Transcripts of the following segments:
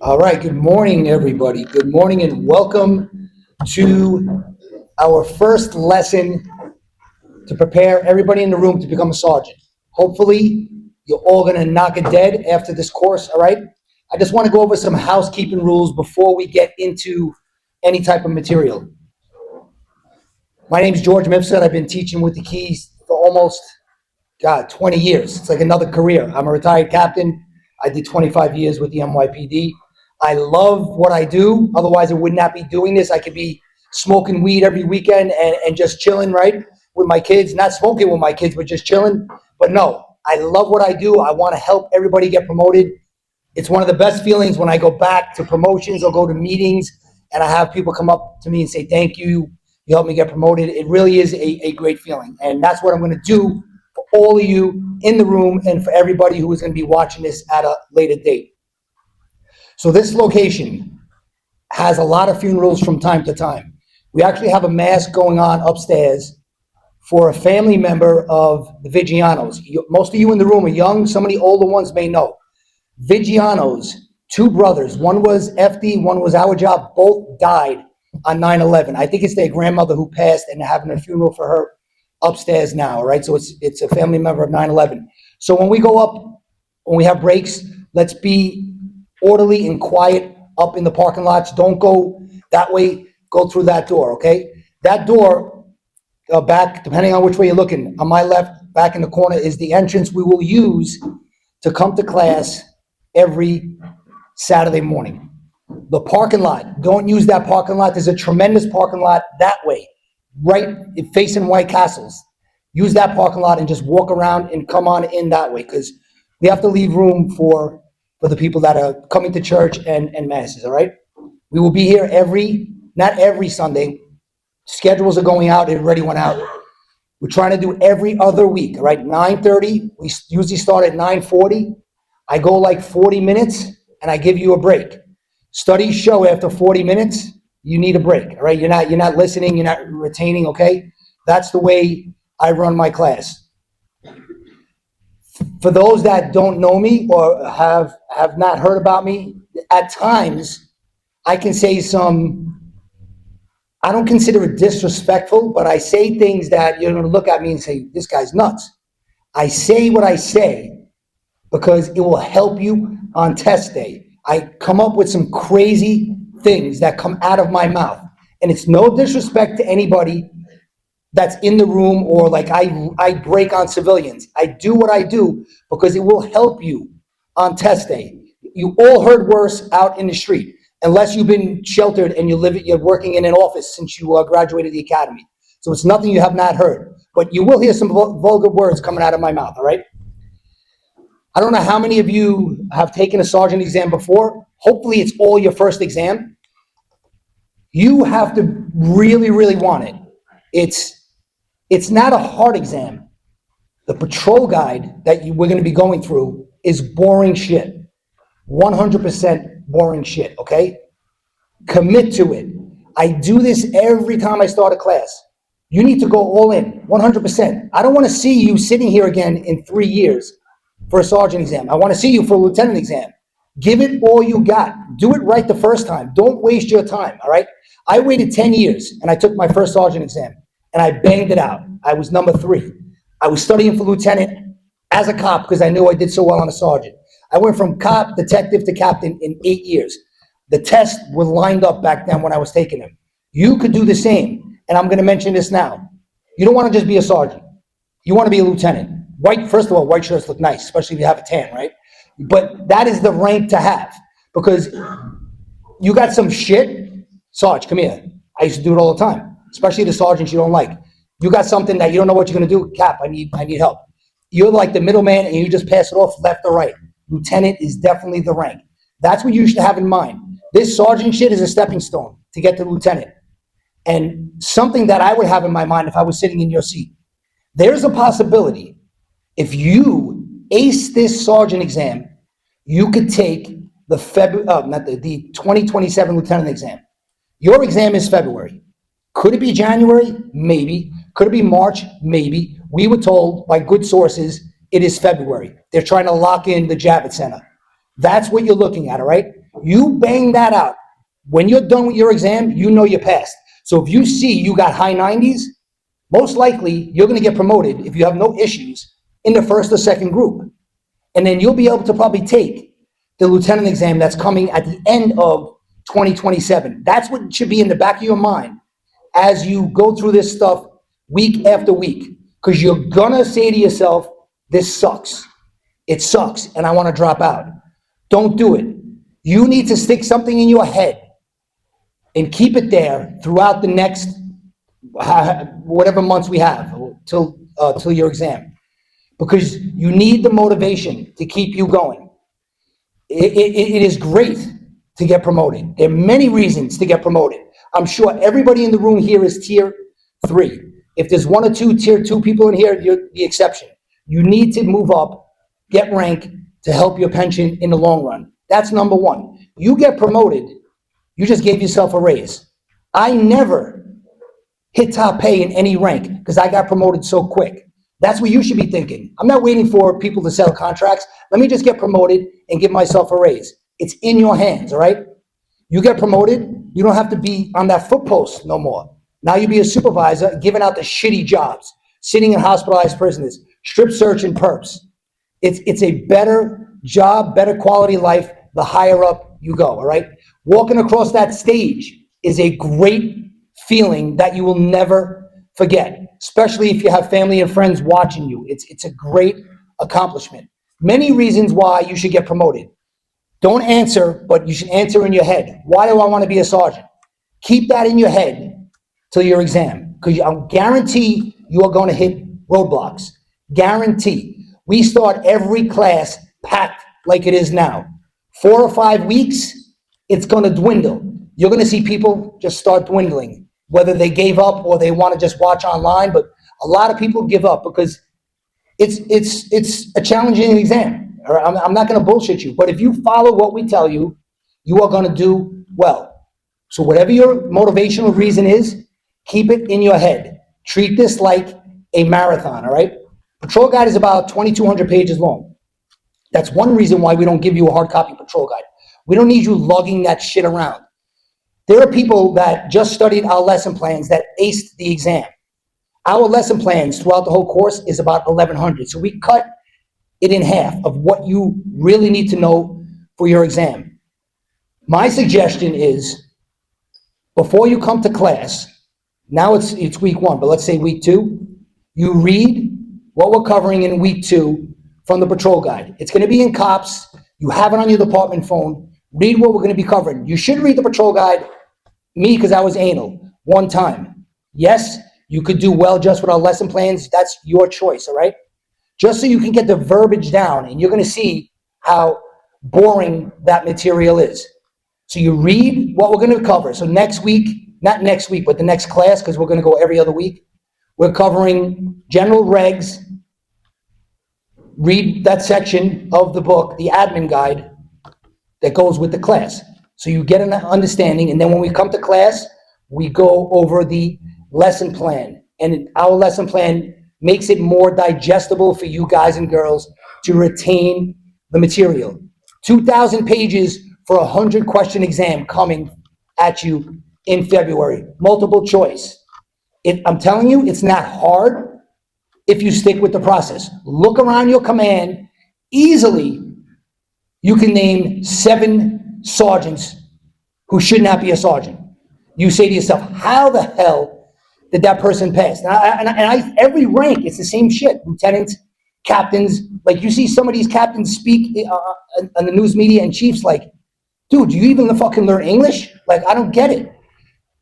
All right, good morning, everybody. Good morning and welcome to our first lesson to prepare everybody in the room to become a sergeant. Hopefully, you're all going to knock it dead after this course, all right? I just want to go over some housekeeping rules before we get into any type of material. My name is George Mifsud. I've been teaching with the Keys for almost, 20 years. It's like another career. I'm a retired captain. I did 25 years with the NYPD. I love what I do. Otherwise, I would not be doing this. I could be smoking weed every weekend and just chilling, right, with my kids. Not smoking with my kids, but just chilling. But no, I love what I do. I want to help everybody get promoted. It's one of the best feelings when I go back to promotions or go to meetings and I have people come up to me and say, thank you. You helped me get promoted. It really is a great feeling. And that's what I'm going to do for all of you in the room and for everybody who is going to be watching this at a later date. So this location has a lot of funerals from time to time. We actually have a mass going on upstairs for a family member of the Vigianos. Most of you in the room are young. Some of the older ones may know. Vigianos, two brothers. One was FD, one was our job. Both died on 9/11. I think it's their grandmother who passed and they're having a funeral for her upstairs now, all right? So it's a family member of 9/11. So when we go up, when we have breaks, let's be orderly and quiet up in the parking lots. Don't go that way. Go through that door, okay? That door, back, depending on which way you're looking, on my left, back in the corner, is the entrance we will use to come to class every Saturday morning. The parking lot, don't use that parking lot. There's a tremendous parking lot that way, right facing White Castles. Use that parking lot and just walk around and come on in that way because we have to leave room for the people that are coming to church and masses, all right? We will be here not every Sunday. Schedules are going out. It already went out. We're trying to do every other week, all right? 9:30. We usually start at 9:40. I go like 40 minutes and I give you a break. Studies show after 40 minutes, you need a break, all right? You're not listening, you're not retaining, okay? That's the way I run my class. For those that don't know me or have not heard about me, at times I can say I don't consider it disrespectful, but I say things that you're going to look at me and say, this guy's nuts. I say what I say because it will help you on test day. I come up with some crazy things that come out of my mouth. And it's no disrespect to anybody that's in the room or like I break on civilians. I do what I do because it will help you on test day. You all heard worse out in the street, unless you've been sheltered and you're working in an office since you graduated the academy. So it's nothing you have not heard, but you will hear some vulgar words coming out of my mouth, all right? I don't know how many of you have taken a sergeant exam before. Hopefully it's all your first exam. You have to really, really want it. It's not a hard exam. The patrol guide that we're going to be going through is boring shit. 100% boring shit, okay? Commit to it. I do this every time I start a class. You need to go all in, 100%. I don't want to see you sitting here again in 3 years for a sergeant exam. I want to see you for a lieutenant exam. Give it all you got. Do it right the first time. Don't waste your time, all right? I waited 10 years and I took my first sergeant exam and I banged it out. I was number 3. I was studying for lieutenant as a cop because I knew I did so well on a sergeant. I went from cop, detective to captain in 8 years. The tests were lined up back then when I was taking them. You could do the same, and I'm going to mention this now. You don't want to just be a sergeant. You want to be a lieutenant. First of all, white shirts look nice, especially if you have a tan, right? But that is the rank to have because you got some shit. Sarge, come here. I used to do it all the time, especially the sergeants you don't like. You got something that you don't know what you're going to do. Cap, I need help. You're like the middleman, and you just pass it off left or right. Lieutenant is definitely the rank. That's what you should have in mind. This sergeant shit is a stepping stone to get to lieutenant. And something that I would have in my mind if I was sitting in your seat. There's a possibility if you ace this sergeant exam, you could take the 2027 lieutenant exam. Your exam is February. Could it be January? Maybe. Could it be March? Maybe. We were told by good sources it is February. They're trying to lock in the Javits Center. That's what you're looking at, all right? You bang that out. When you're done with your exam, you know you passed. So if you see you got high 90s, most likely you're going to get promoted if you have no issues in the first or second group. And then you'll be able to probably take the lieutenant exam that's coming at the end of 2027. That's what should be in the back of your mind as you go through this stuff week after week, because you're gonna say to yourself, this sucks. It sucks, and I wanna drop out. Don't do it. You need to stick something in your head and keep it there throughout the next whatever months we have till your exam, because you need the motivation to keep you going. It is great to get promoted. There are many reasons to get promoted. I'm sure everybody in the room here is tier 3. If there's 1 or 2 tier 2 people in here, you're the exception. You need to move up, get rank to help your pension in the long run. That's number 1. You get promoted, you just gave yourself a raise. I never hit top pay in any rank because I got promoted so quick. That's what you should be thinking. I'm not waiting for people to sell contracts. Let me just get promoted and give myself a raise. It's in your hands, all right? You get promoted, you don't have to be on that foot post no more. Now you be a supervisor giving out the shitty jobs, sitting in hospitalized prisoners, strip search and perps. It's a better job, better quality life the higher up you go, all right? Walking across that stage is a great feeling that you will never forget, especially if you have family and friends watching you. It's a great accomplishment. Many reasons why you should get promoted. Don't answer, but you should answer in your head. Why do I want to be a sergeant? Keep that in your head till your exam, because I guarantee you are going to hit roadblocks. Guarantee. We start every class packed like it is now. 4 or 5 weeks, it's going to dwindle. You're going to see people just start dwindling, whether they gave up or they want to just watch online. But a lot of people give up because it's a challenging exam. I'm not going to bullshit you, but if you follow what we tell you, you are going to do well. So whatever your motivational reason is, keep it in your head. Treat this like a marathon, all right? Patrol guide is about 2,200 pages long. That's one reason why we don't give you a hard copy patrol guide. We don't need you lugging that shit around. There are people that just studied our lesson plans that aced the exam. Our lesson plans throughout the whole course is about 1,100. So we cut it in half of what you really need to know for your exam. My suggestion is, before you come to class, now it's week 1, but let's say week 2, you read what we're covering in week 2 from the patrol guide. It's going to be in KOPS. You have it on your department phone. Read what we're going to be covering. You should read the patrol guide. Me, because I was anal, 1 time. Yes, you could do well just with our lesson plans. That's your choice, all right? Just so you can get the verbiage down, and you're going to see how boring that material is. So you read what we're going to cover. So next week, not next week, but the next class, because we're going to go every other week, we're covering general regs. Read that section of the book, the admin guide, that goes with the class. So you get an understanding, and then when we come to class, we go over the lesson plan. And our lesson plan makes it more digestible for you guys and girls to retain the material. 2,000 pages for a 100-question exam coming at you in February. Multiple choice. I'm telling you, it's not hard if you stick with the process. Look around your command. Easily, you can name 7 sergeants who should not be a sergeant. You say to yourself, how the hell did that person pass? Every rank, it's the same shit. Lieutenants, captains, like you see some of these captains speak on the news media, and chiefs like, dude, do you even fucking learn English? Like, I don't get it.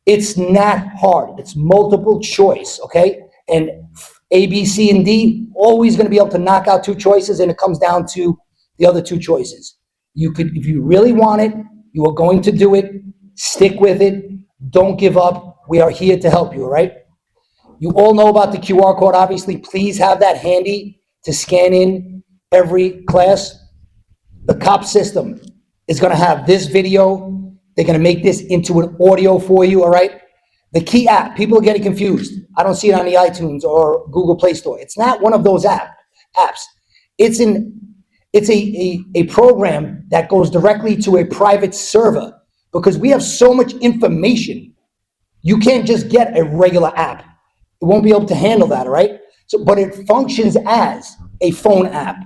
It's not hard. It's multiple choice, okay? And A, B, C, and D, always going to be able to knock out 2 choices, and it comes down to the other 2 choices. You could, if you really want it, you are going to do it. Stick with it. Don't give up. We are here to help you, all right? You all know about the QR code, obviously. Please have that handy to scan in every class. The KOPS system is going to have this video. They're going to make this into an audio for you, all right? The key app, people are getting confused. I don't see it on the iTunes or Google Play Store. It's not one of those apps. It's It's a program that goes directly to a private server because we have so much information. You can't just get a regular app. It won't be able to handle that, all right? So, but it functions as a phone app.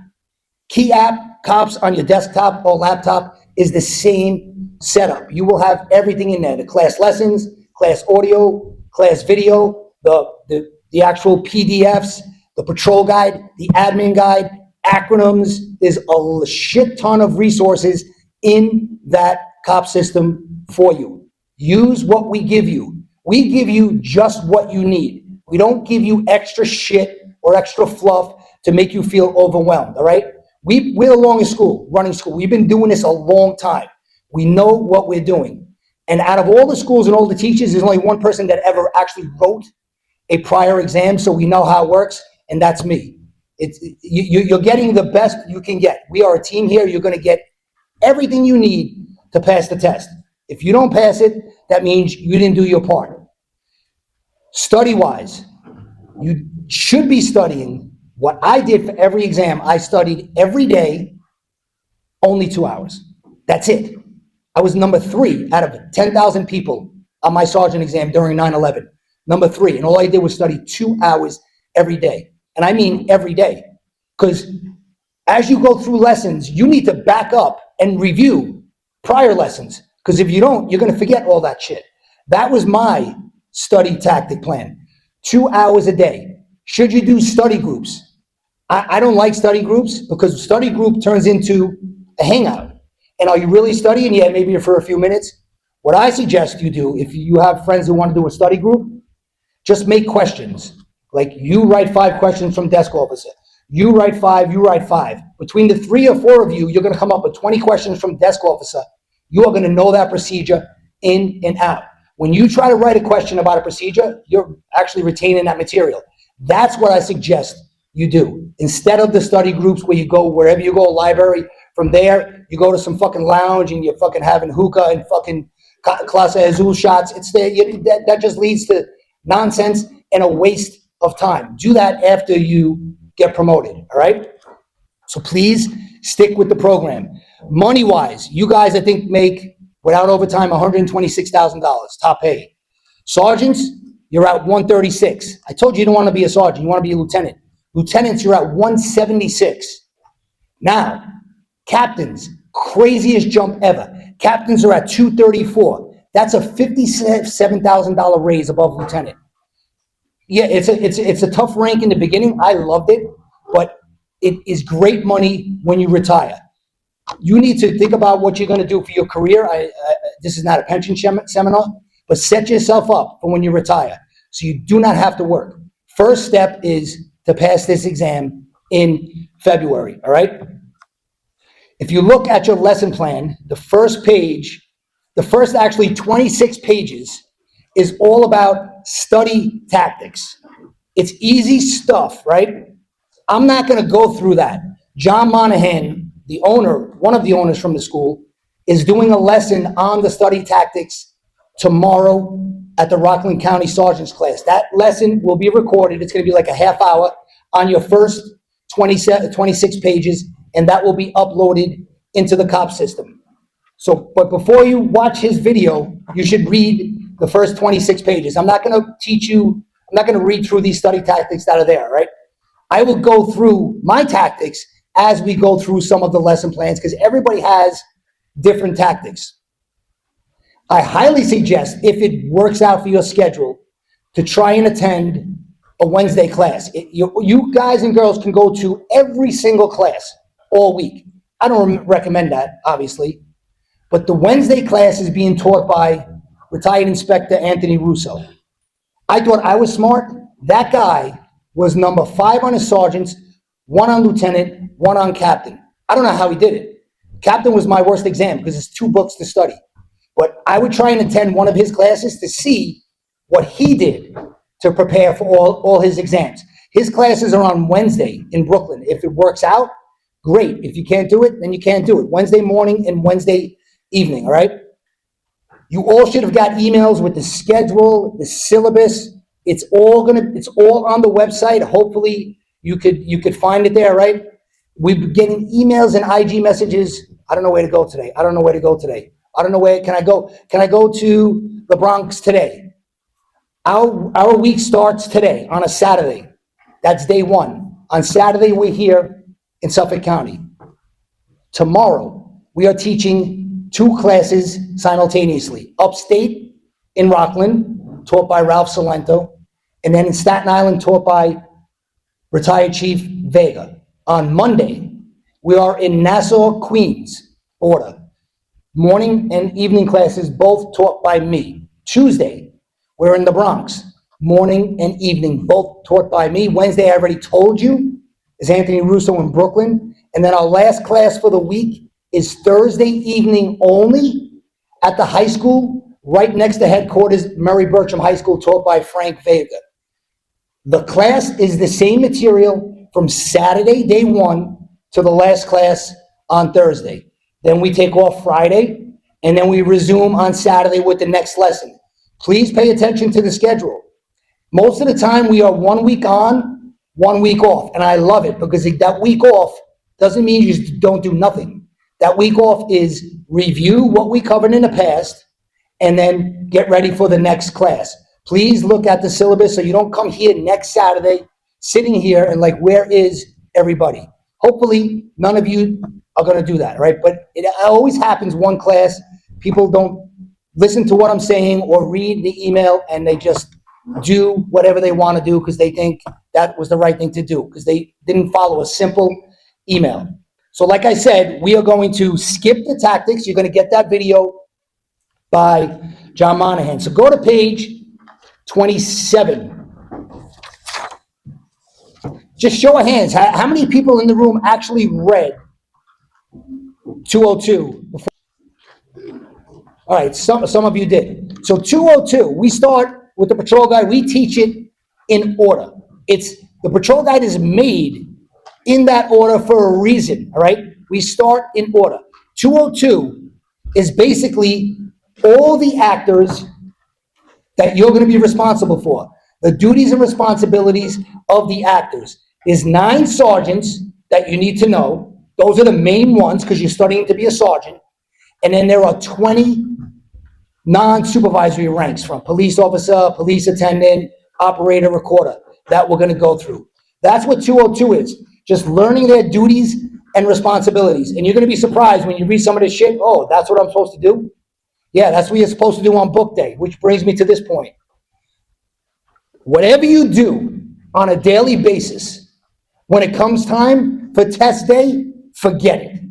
Key app, KOPS on your desktop or laptop is the same setup. You will have everything in there, the class lessons, class audio, class video, the actual PDFs, the patrol guide, the admin guide, acronyms. There's a shit ton of resources in that KOPS system for you. Use what we give you. We give you just what you need. We don't give you extra shit or extra fluff to make you feel overwhelmed, all right? We're the longest school, running school. We've been doing this a long time. We know what we're doing. And out of all the schools and all the teachers, there's only one person that ever actually wrote a prior exam, so we know how it works, and that's me. You're getting the best you can get. We are a team here. You're going to get everything you need to pass the test. If you don't pass it, that means you didn't do your part. Study-wise, you should be studying. What I did for every exam, I studied every day, only 2 hours. That's it. I was number 3 out of 10,000 people on my sergeant exam during 9/11. Number 3, and all I did was study 2 hours every day. And I mean every day. Because as you go through lessons, you need to back up and review prior lessons. Because if you don't, you're going to forget all that shit. That was my study tactic plan. 2 hours a day. Should you do study groups? I don't like study groups because study group turns into a hangout. And are you really studying? Yeah, maybe for a few minutes. What I suggest you do, if you have friends who want to do a study group, just make questions. Like you write 5 questions from desk officer. You write 5, you write 5. Between the 3 or 4 of you, you're going to come up with 20 questions from desk officer. You are going to know that procedure in and out. When you try to write a question about a procedure, you're actually retaining that material. That's what I suggest you do. Instead of the study groups where you go, wherever you go, library, from there, you go to some fucking lounge and you're fucking having hookah and fucking Clase Azul shots. That just leads to nonsense and a waste of time. Do that after you get promoted, all right? So please stick with the program. Money-wise, you guys, I think, make, without overtime, $126,000, top paid. Sergeants, you're at 136. I told you you don't want to be a sergeant, you want to be a lieutenant. Lieutenants, you're at 176. Now, captains, craziest jump ever. Captains are at 234. That's a $57,000 raise above lieutenant. Yeah, it's a tough rank in the beginning. I loved it, but it is great money when you retire. You need to think about what you're going to do for your career. This is not a pension seminar, but set yourself up for when you retire so you do not have to work. First step is to pass this exam in February, all right? If you look at your lesson plan, the first page, the first actually 26 pages is all about study tactics. It's easy stuff, right? I'm not going to go through that. John Monahan, the owner, one of the owners from the school, is doing a lesson on the study tactics tomorrow at the Rockland County Sergeant's class. That lesson will be recorded. It's going to be like a half hour on your first 26 pages, and that will be uploaded into the KOPS system. So, but before you watch his video, you should read the first 26 pages. I'm not going to teach you, I'm not going to read through these study tactics that are there, right? I will go through my tactics as we go through some of the lesson plans because everybody has different tactics. I highly suggest, if it works out for your schedule, to try and attend a Wednesday class. You guys and girls can go to every single class all week. I don't recommend that, obviously, but the Wednesday class is being taught by retired Inspector Anthony Russo. I thought I was smart. That guy was number 5 on his sergeants, 1 on lieutenant, 1 on captain. I don't know how he did it. Captain was my worst exam because it's 2 books to study. But I would try and attend one of his classes to see what he did to prepare for all his exams. His classes are on Wednesday in Brooklyn. If it works out, great. If you can't do it, then you can't do it. Wednesday morning and Wednesday evening, all right? You all should have got emails with the schedule, the syllabus. It's all on the website. Hopefully you could find it there, right? We've been getting emails and IG messages. I don't know where to go today. I don't know where to go today. I don't know where, can I go? Can I go to the Bronx today? Our week starts today on a Saturday. That's day one. On Saturday, we're here in Suffolk County. Tomorrow, we are teaching 2 classes simultaneously. Upstate in Rockland, taught by Ralph Salento, and then in Staten Island, taught by retired Chief Vega. On Monday, we are in Nassau, Queens, border. Morning and evening classes, both taught by me. Tuesday, we're in the Bronx. Morning and evening, both taught by me. Wednesday, I already told you, is Anthony Russo in Brooklyn. And then our last class for the week is Thursday evening only at the high school, right next to headquarters, Murray Bertram High School, taught by Frank Vega. The class is the same material from Saturday, day one, to the last class on Thursday. Then we take off Friday, and then we resume on Saturday with the next lesson. Please pay attention to the schedule. Most of the time, we are 1 week on, 1 week off, and I love it because that week off doesn't mean you just don't do nothing. That week off is review what we covered in the past, and then get ready for the next class. Please look at the syllabus so you don't come here next Saturday, sitting here and like, where is everybody? Hopefully, none of you are going to do that, right? But it always happens one class, people don't listen to what I'm saying or read the email, and they just do whatever they want to do because they think that was the right thing to do because they didn't follow a simple email. So like I said, we are going to skip the tactics. You're going to get that video by John Monahan. So go to page 27. Just show of hands. How many people in the room actually read 202 before? All right, some of you did. So 202, we start with the patrol guide. We teach it in order. The patrol guide is made in that order for a reason, all right? We start in order. 202 is basically all the actors that you're going to be responsible for, the duties and responsibilities of the actors. There's 9 sergeants that you need to know. Those are the main ones because you're studying to be a sergeant. And then there are 20 non-supervisory ranks from police officer, police attendant, operator, recorder that we're going to go through. That's what 202 is, just learning their duties and responsibilities. And you're going to be surprised when you read some of this shit. Oh, that's what I'm supposed to do? Yeah, that's what you're supposed to do on book day, which brings me to this point. Whatever you do on a daily basis, when it comes time for test day, forget it.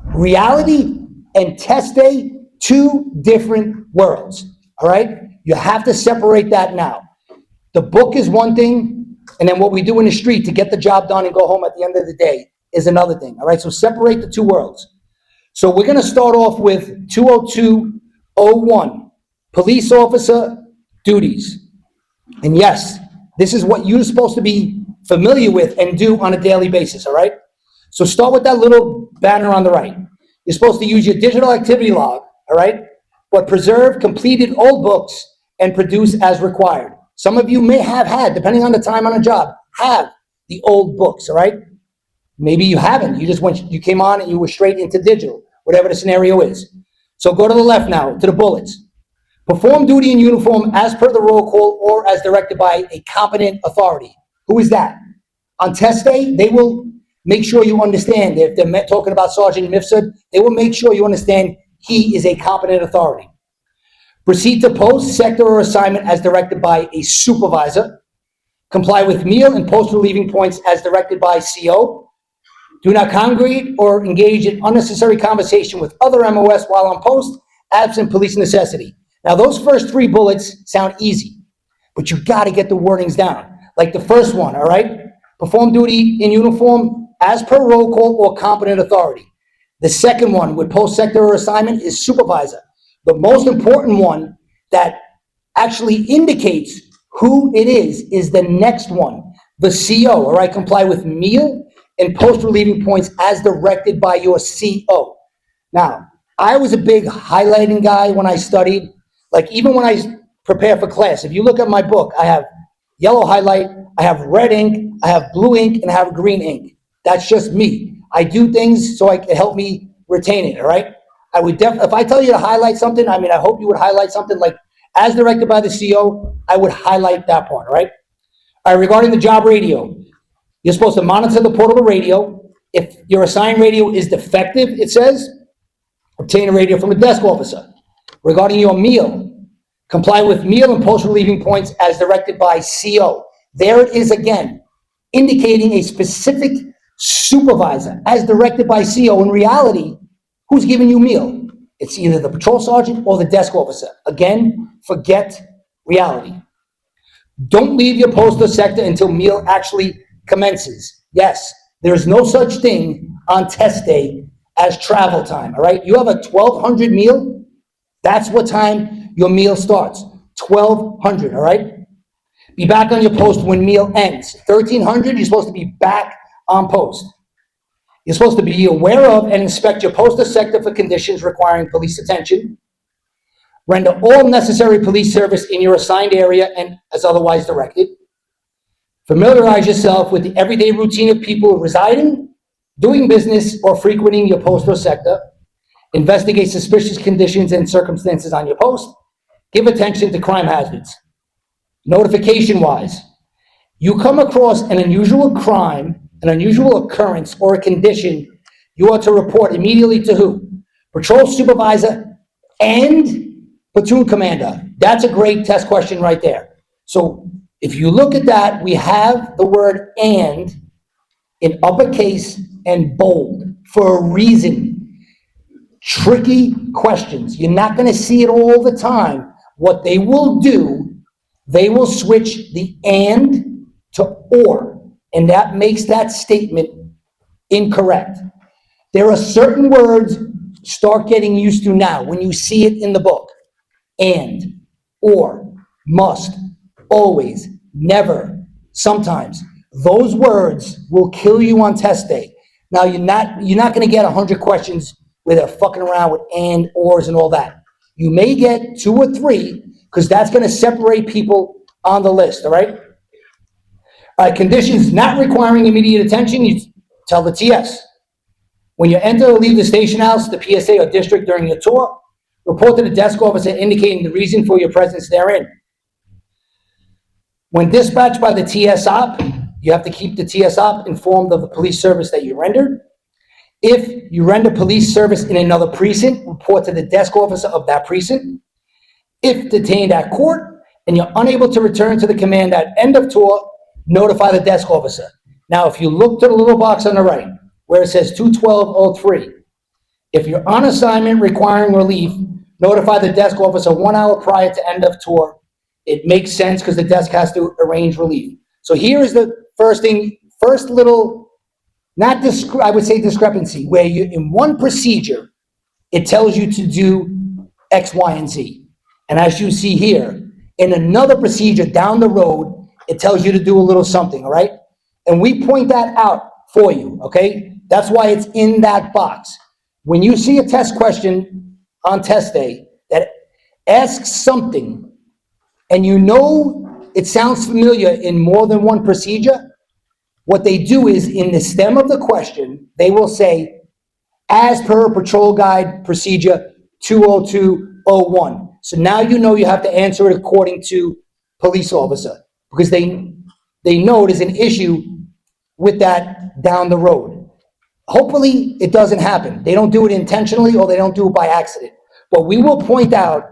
Reality and test day, 2 different worlds, all right? You have to separate that now. The book is one thing, and then what we do in the street to get the job done and go home at the end of the day is another thing, all right? So separate the 2 worlds. So we're going to start off with 202.01, police officer duties. And yes, this is what you're supposed to be familiar with and do on a daily basis, all right? So start with that little banner on the right. You're supposed to use your digital activity log, all right? But preserve completed old books and produce as required. Some of you may have had, depending on the time on a job, have the old books, all right? Maybe you haven't. You came on and you were straight into digital, whatever the scenario is. So go to the left now, to the bullets. Perform duty in uniform as per the roll call or as directed by a competent authority. Who is that? On test day, they will make sure you understand. If they're talking about Sergeant Mifsud, they will make sure you understand he is a competent authority. Proceed to post, sector, or assignment as directed by a supervisor. Comply with meal and post relieving points as directed by CO. Do not congregate or engage in unnecessary conversation with other MOS while on post, absent police necessity. Now, those first 3 bullets sound easy, but you got to get the wordings down. Like the first one, all right? Perform duty in uniform as per roll call or competent authority. The second one with post sector or assignment is supervisor. The most important one that actually indicates who it is the next one, the CO, all right? Comply with meal and post relieving points as directed by your CO. Now, I was a big highlighting guy when I studied. Like even when I prepare for class, if you look at my book, I have yellow highlight, I have red ink, I have blue ink, and I have green ink. That's just me. I do things so it help me retain it, all right? I would if I tell you to highlight something, I mean, I hope you would highlight something like, as directed by the CO, I would highlight that part, all right? All right, regarding the job radio, you're supposed to monitor the portable radio. If your assigned radio is defective, it says, obtain a radio from a desk officer. Regarding your meal, comply with meal and post-relieving points as directed by CO. There it is again, indicating a specific supervisor as directed by CO. In reality, who's giving you meal? It's either the patrol sergeant or the desk officer. Again, forget reality. Don't leave your post or sector until meal actually commences. Yes, there is no such thing on test day as travel time, all right? You have a 1200 meal, that's what time your meal starts, 1200, all right? Be back on your post when meal ends. 1300, you're supposed to be back on post. You're supposed to be aware of and inspect your post or sector for conditions requiring police attention. Render all necessary police service in your assigned area and as otherwise directed. Familiarize yourself with the everyday routine of people residing, doing business, or frequenting your post or sector. Investigate suspicious conditions and circumstances on your post. Give attention to crime hazards. Notification-wise, you come across an unusual crime, an unusual occurrence, or a condition, you are to report immediately to who? Patrol supervisor and platoon commander. That's a great test question right there. So if you look at that, we have the word "and" in uppercase and bold for a reason. Tricky questions. You're not going to see it all the time. What they will do, they will switch the "and" to "or," and that makes that statement incorrect. There are certain words start getting used to now when you see it in the book. And, or, must, always, never, sometimes. Those words will kill you on test day. Now, you're not going to get 100 questions where they're fucking around with and, ors, and all that. You may get 2 or 3, because that's going to separate people on the list, all right? Conditions not requiring immediate attention, you tell the TS. When you enter or leave the station house, the PSA or district during your tour, report to the desk officer indicating the reason for your presence therein. When dispatched by the TS op, you have to keep the TS op informed of the police service that you rendered. If you render police service in another precinct, report to the desk officer of that precinct. If detained at court and you're unable to return to the command at end of tour, notify the desk officer. Now, if you look to the little box on the right where it says 21203, if you're on assignment requiring relief, notify the desk officer 1 hour prior to end of tour. It makes sense because the desk has to arrange relief. So here is the first little, I would say discrepancy, where you, in one procedure, it tells you to do X, Y, and Z. And as you see here, in another procedure down the road, it tells you to do a little something, all right? And we point that out for you, okay? That's why it's in that box. When you see a test question on test day that asks something, and you know it sounds familiar in more than one procedure, what they do is in the stem of the question, they will say, as per Patrol Guide Procedure 20201. So now you know you have to answer it according to police officer, because they know it is an issue with that down the road. Hopefully, it doesn't happen. They don't do it intentionally or they don't do it by accident. But we will point out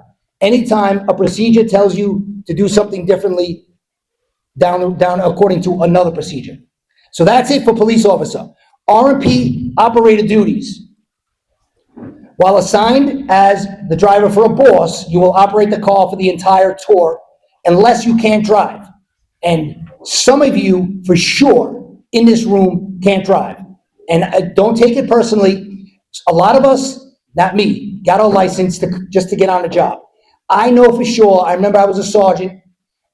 anytime a procedure tells you to do something differently down according to another procedure. So that's it for police officer. R&P operator duties. While assigned as the driver for a boss, you will operate the car for the entire tour unless you can't drive. And some of you, for sure, in this room can't drive. And don't take it personally. A lot of us, not me, got our license just to get on the job. I know for sure, I remember I was a sergeant,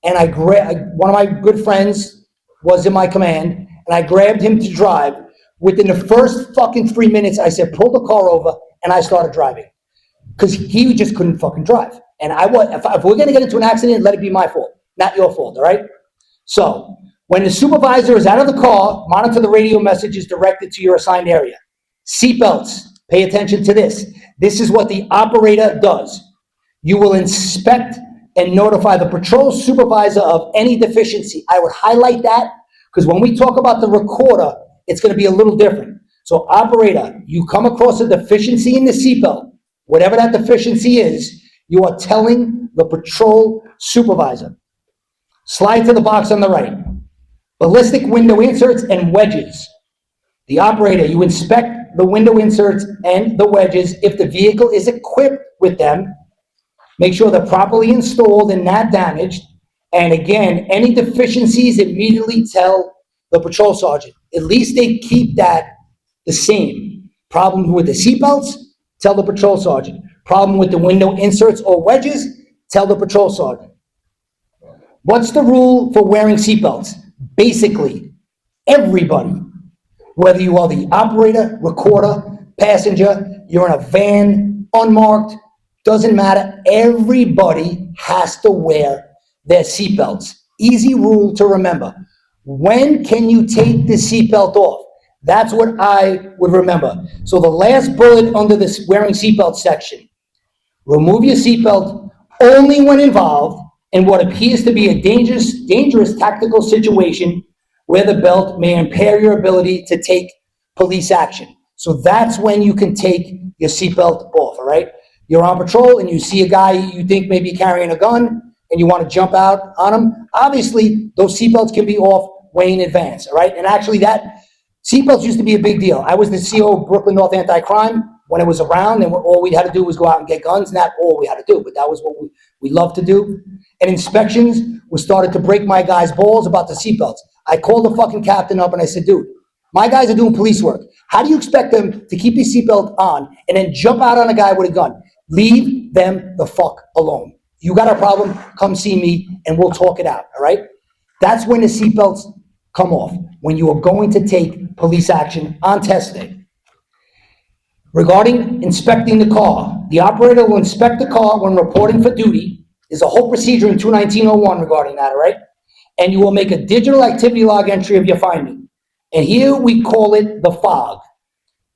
and one of my good friends was in my command, and I grabbed him to drive. Within the first fucking 3 minutes, I said, pull the car over, and I started driving. Because he just couldn't fucking drive. And if we're gonna get into an accident, let it be my fault, not your fault, all right? So, When the supervisor is out of the car, monitor the radio messages directed to your assigned area. Seatbelts, pay attention to this. This is what the operator does. You will inspect and notify the patrol supervisor of any deficiency. I would highlight that because when we talk about the recorder, it's going to be a little different. So operator, you come across a deficiency in the seatbelt, whatever that deficiency is, you are telling the patrol supervisor. Slide to the box on the right. Ballistic window inserts and wedges. The operator, you inspect the window inserts and the wedges. If the vehicle is equipped with them, make sure they're properly installed and not damaged. And again, any deficiencies, immediately tell the patrol sergeant. At least they keep that the same. Problem with the seatbelts, tell the patrol sergeant. Problem with the window inserts or wedges, tell the patrol sergeant. What's the rule for wearing seatbelts? Basically, everybody, whether you are the operator, recorder, passenger, you're in a van, unmarked, doesn't matter, everybody has to wear their seatbelts. Easy rule to remember. When can you take the seatbelt off? That's what I would remember. So the last bullet under this wearing seatbelt section, remove your seatbelt only when involved in what appears to be a dangerous tactical situation where the belt may impair your ability to take police action. So that's when you can take your seatbelt off, all right? You're on patrol and you see a guy you think may be carrying a gun and you want to jump out on him. Obviously, those seatbelts can be off way in advance, all right? And actually that seatbelts used to be a big deal. I was the CO of Brooklyn North Anti-Crime when it was around, and all we had to do was go out and get guns. Not all we had to do, but that was what we loved to do. And inspections were started to break my guys' balls about the seatbelts. I called the fucking captain up and I said, dude, my guys are doing police work. How do you expect them to keep their seatbelt on and then jump out on a guy with a gun? Leave them the fuck alone. You got a problem, come see me and we'll talk it out, all right? That's when the seatbelts come off, when you are going to take police action on test day. Regarding inspecting the car, the operator will inspect the car when reporting for duty. There's a whole procedure in 21901 regarding that, all right? And you will make a digital activity log entry of your finding. And here we call it the FOG.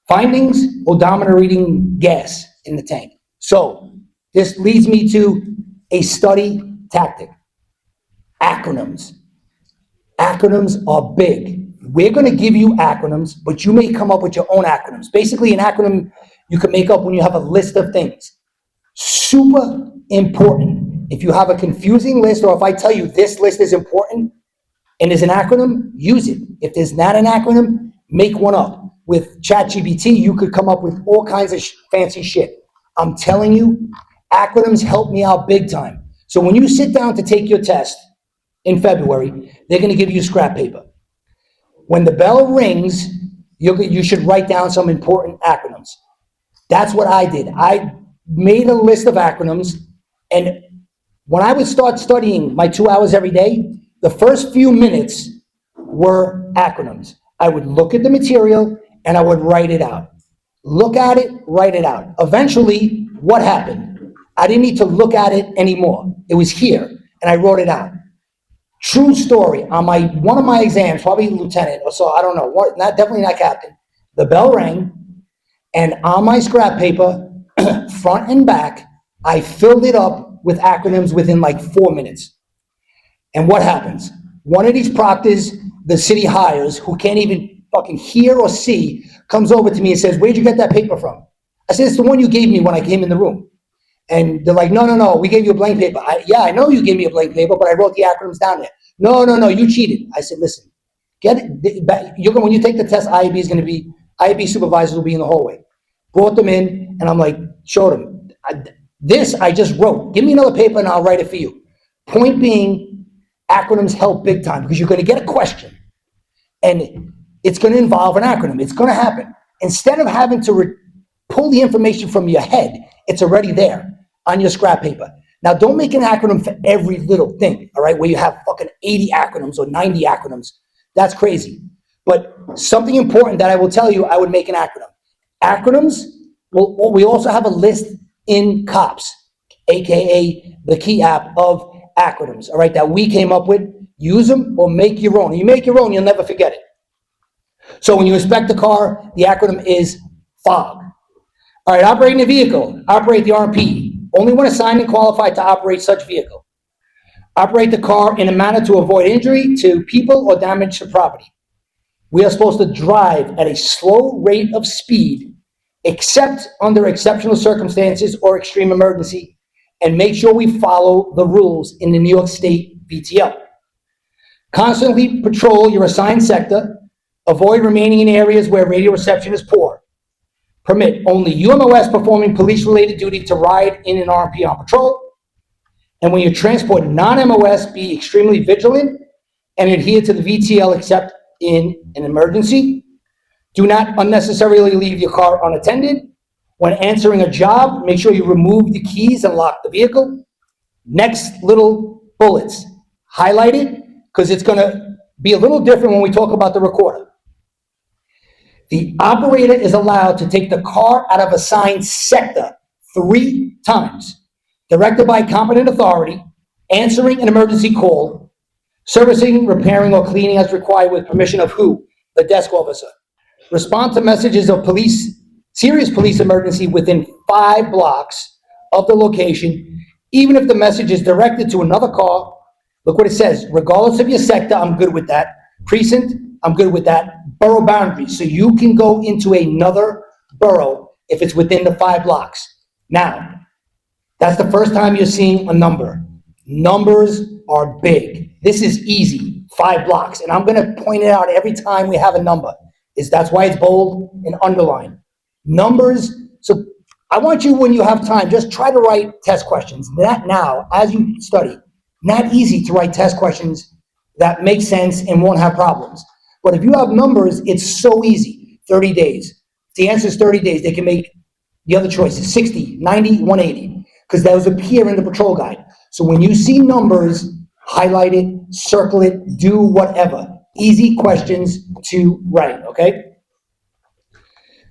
Findings, odometer reading gas in the tank. So this leads me to a study tactic. Acronyms. Acronyms are big. We're going to give you acronyms, but you may come up with your own acronyms. Basically, an acronym you can make up when you have a list of things. Super important. If you have a confusing list, or if I tell you this list is important and there's an acronym, use it. If there's not an acronym, make one up. With ChatGPT, you could come up with all kinds of fancy shit. I'm telling you, acronyms help me out big time. So when you sit down to take your test in February, they're going to give you scrap paper. When the bell rings, you should write down some important acronyms. That's what I did. I made a list of acronyms, and when I would start studying my 2 hours every day, the first few minutes were acronyms. I would look at the material and I would write it out. Look at it, write it out. Eventually, what happened? I didn't need to look at it anymore. It was here, and I wrote it out. True story. On one of my exams, probably lieutenant or so, I don't know, definitely not captain. The bell rang, and on my scrap paper, front and back, I filled it up with acronyms within like 4 minutes. And what happens? One of these proctors the city hires, who can't even fucking hear or see, comes over to me and says, "Where'd you get that paper from?" I said, "It's the one you gave me when I came in the room." And they're like, no, we gave you a blank paper. I know you gave me a blank paper, but I wrote the acronyms down there. No, you cheated. I said, listen, when you take the test, IAB supervisors will be in the hallway. Brought them in, and I'm like, showed them. This I just wrote. Give me another paper and I'll write it for you. Point being, acronyms help big time because you're going to get a question and it's going to involve an acronym. It's going to happen. Instead of having to pull the information from your head, it's already there on your scrap paper. Now, don't make an acronym for every little thing, all right, where you have fucking 80 acronyms or 90 acronyms. That's crazy. But something important that I will tell you, I would make an acronym. Acronyms, we also have a list in KOPS, AKA the key app of acronyms, all right, that we came up with. Use them or make your own. You make your own, you'll never forget it. So when you inspect the car, the acronym is FOG. All right, operating a vehicle, operate the RMP. Only when assigned and qualified to operate such vehicle. Operate the car in a manner to avoid injury to people or damage to property. We are supposed to drive at a slow rate of speed, except under exceptional circumstances or extreme emergency, and make sure we follow the rules in the New York State VTL. Constantly patrol your assigned sector. Avoid remaining in areas where radio reception is poor. Permit only UMOS performing police-related duty to ride in an RMP on patrol. And when you transport non-MOS, be extremely vigilant and adhere to the VTL except in an emergency. Do not unnecessarily leave your car unattended. When answering a job, make sure you remove the keys and lock the vehicle. Next little bullets, highlight it because it's going to be a little different when we talk about the recorder. The operator is allowed to take the car out of assigned sector 3 times, directed by competent authority, answering an emergency call, servicing, repairing, or cleaning as required with permission of who? The desk officer. Respond to messages of serious police emergency within 5 blocks of the location, even if the message is directed to another car. Look what it says. Regardless of your sector, I'm good with that. Precinct, I'm good with that. Borough boundaries, so you can go into another borough if it's within the 5 blocks. Now, that's the first time you're seeing a number. Numbers are big. This is easy, 5 blocks, and I'm gonna point it out every time we have a number. That's why it's bold and underlined. Numbers, so I want you, when you have time, just try to write test questions. That now, as you study, not easy to write test questions that make sense and won't have problems. But if you have numbers, it's so easy. 30 days. If the answer is 30 days, they can make the other choices, 60, 90, 180, because those appear in the patrol guide. So when you see numbers, highlight it, circle it, do whatever. Easy questions to write, okay?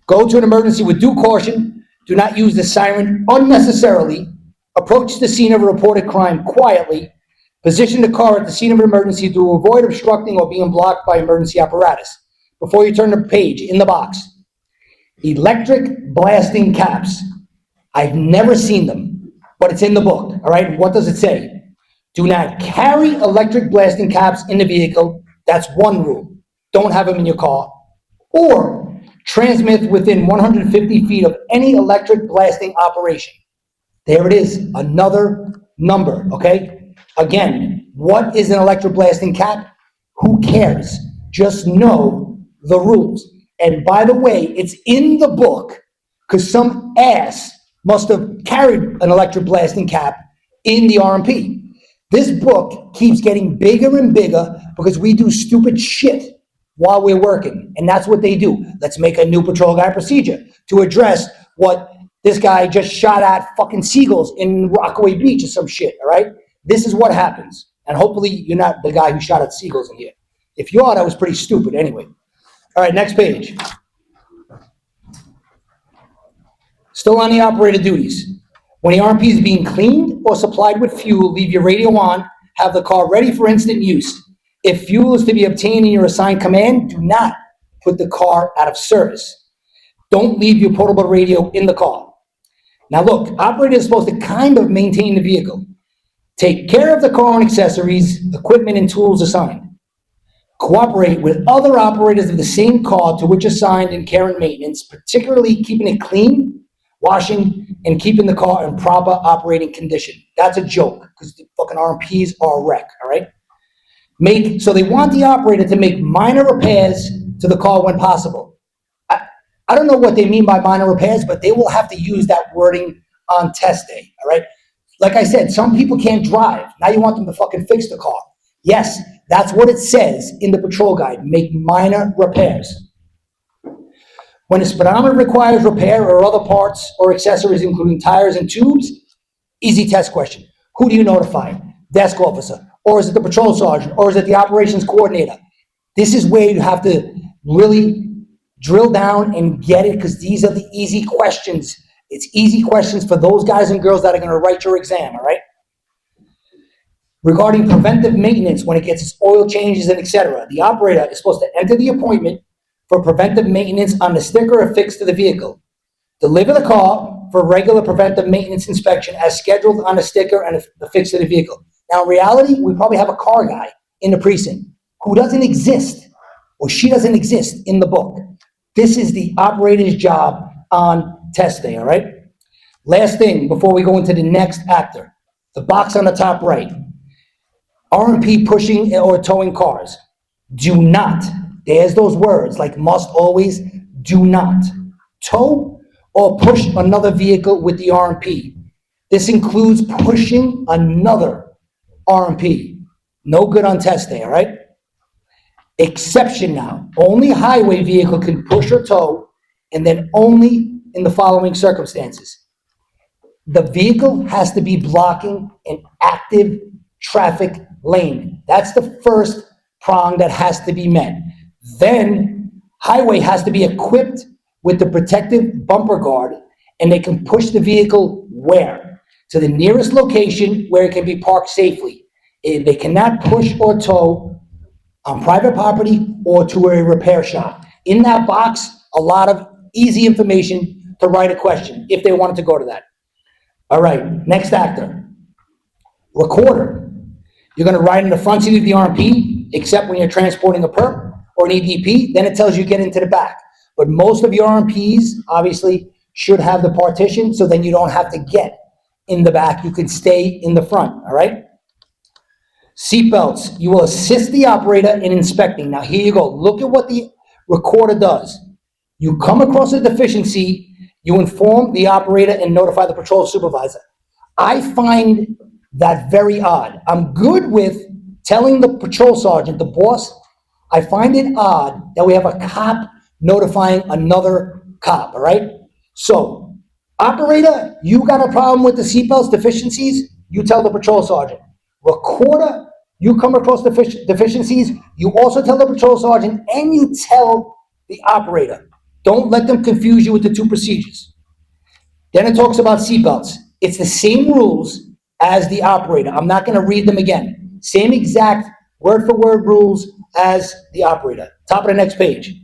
Go to an emergency with due caution. Do not use the siren unnecessarily. Approach the scene of a reported crime quietly. Position the car at the scene of an emergency to avoid obstructing or being blocked by emergency apparatus. Before you turn the page, in the box, electric blasting caps. I've never seen them, but it's in the book, all right? What does it say? Do not carry electric blasting caps in the vehicle. That's one rule. Don't have them in your car. Or transmit within 150 feet of any electric blasting operation. There it is, another number, okay? Again, what is an electric blasting cap? Who cares? Just know the rules. And by the way, it's in the book because some ass must have carried an electric blasting cap in the RMP. This book keeps getting bigger and bigger because we do stupid shit while we're working. And that's what they do. Let's make a new patrol guide procedure to address what this guy just shot at fucking seagulls in Rockaway Beach or some shit, all right? This is what happens. And hopefully you're not the guy who shot at seagulls in here. If you are, that was pretty stupid anyway. All right, next page. Still on the operator duties. When the RMP is being cleaned or supplied with fuel, leave your radio on, have the car ready for instant use. If fuel is to be obtained in your assigned command, do not put the car out of service. Don't leave your portable radio in the car. Now look, operator is supposed to kind of maintain the vehicle. Take care of the car and accessories, equipment, and tools assigned. Cooperate with other operators of the same car to which assigned in care and maintenance, particularly keeping it clean, washing, and keeping the car in proper operating condition. That's a joke, because the fucking RMPs are a wreck, all right? So they want the operator to make minor repairs to the car when possible. I don't know what they mean by minor repairs, but they will have to use that wording on test day, all right? Like I said, some people can't drive. Now you want them to fucking fix the car. Yes, that's what it says in the patrol guide. Make minor repairs. When a speedometer requires repair or other parts or accessories, including tires and tubes, easy test question. Who do you notify? Desk officer? Or is it the patrol sergeant? Or is it the operations coordinator? This is where you have to really drill down and get it, because these are the easy questions. It's easy questions for those guys and girls that are going to write your exam, all right? Regarding preventive maintenance, when it gets its oil changes and etc., the operator is supposed to enter the appointment for preventive maintenance on the sticker affixed to the vehicle. Deliver the car for regular preventive maintenance inspection as scheduled on the sticker and affixed to the vehicle. Now, in reality, we probably have a car guy in the precinct who doesn't exist, or she doesn't exist in the book. This is the operator's job on test day, all right? Last thing before we go into the next actor, the box on the top right. R&P pushing or towing cars. Do not, there's those words like must always, do not tow or push another vehicle with the R&P. This includes pushing another R&P. No good on test day, all right? Exception now, only highway vehicle can push or tow, and then only in the following circumstances. The vehicle has to be blocking an active traffic lane. That's the first prong that has to be met. Then highway has to be equipped with the protective bumper guard, and they can push the vehicle where? To the nearest location where it can be parked safely. They cannot push or tow on private property or to a repair shop. In that box, a lot of easy information to write a question if they wanted to go to that. All right, next actor. Recorder. You're gonna ride in the front seat of the R&P, except when you're transporting a perp or an EDP, then it tells you get into the back. But most of your R&Ps, obviously, should have the partition, so then you don't have to get in the back. You can stay in the front, all right? Seatbelts. You will assist the operator in inspecting. Now, here you go. Look at what the recorder does. You come across a deficiency, you inform the operator and notify the patrol supervisor. I find that very odd. I'm good with telling the patrol sergeant, the boss, I find it odd that we have a cop notifying another cop, all right? So, operator, you got a problem with the seatbelts deficiencies, you tell the patrol sergeant. Recorder, you come across deficiencies, you also tell the patrol sergeant and you tell the operator. Don't let them confuse you with the two procedures. Then it talks about seatbelts. It's the same rules as the operator. I'm not going to read them again. Same exact word for word rules as the operator. Top of the next page.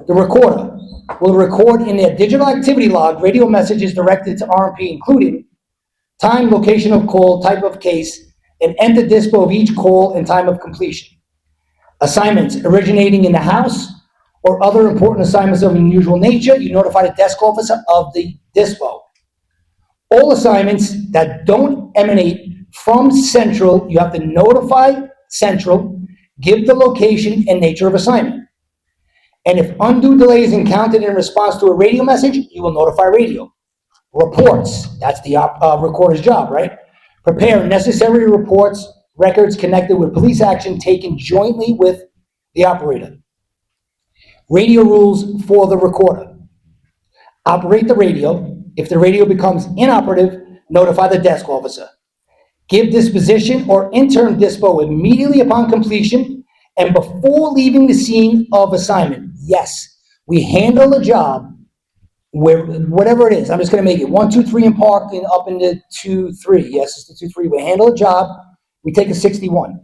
The recorder will record in their digital activity log radio messages directed to R&P, including time, location of call, type of case, and enter dispo of each call and time of completion. Assignments originating in the house or other important assignments of unusual nature, you notify the desk officer of the dispo. All assignments that don't emanate from Central, you have to notify Central, give the location and nature of assignment. And if undue delay is encountered in response to a radio message, you will notify radio. Reports, that's the recorder's job, right? Prepare necessary reports, records connected with police action taken jointly with the operator. Radio rules for the recorder. Operate the radio. If the radio becomes inoperative, notify the desk officer. Give disposition or interim dispo immediately upon completion and before leaving the scene of assignment. Yes, we handle a job where, whatever it is, I'm just gonna make it 1, 2, 3 and park and up into 2, 3. Yes, it's the 2, 3. We handle a job, we take a 61.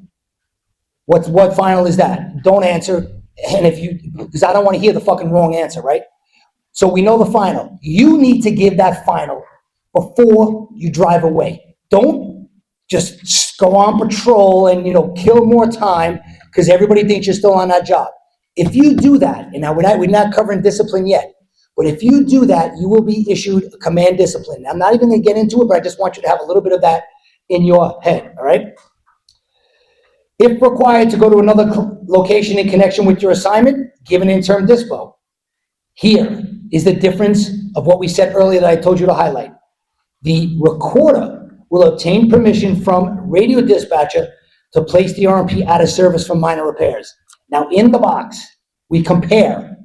What final is that? Don't answer, and if you, because I don't wanna hear the fucking wrong answer, right? So we know the final. You need to give that final before you drive away. Don't just go on patrol and, kill more time because everybody thinks you're still on that job. If you do that, and now we're not covering discipline yet, but if you do that, you will be issued a command discipline. I'm not even gonna get into it, but I just want you to have a little bit of that in your head, all right? If required to go to another location in connection with your assignment, give an interim dispo. Here is the difference of what we said earlier that I told you to highlight. The recorder will obtain permission from radio dispatcher to place the R&P out of service for minor repairs. Now in the box, we compare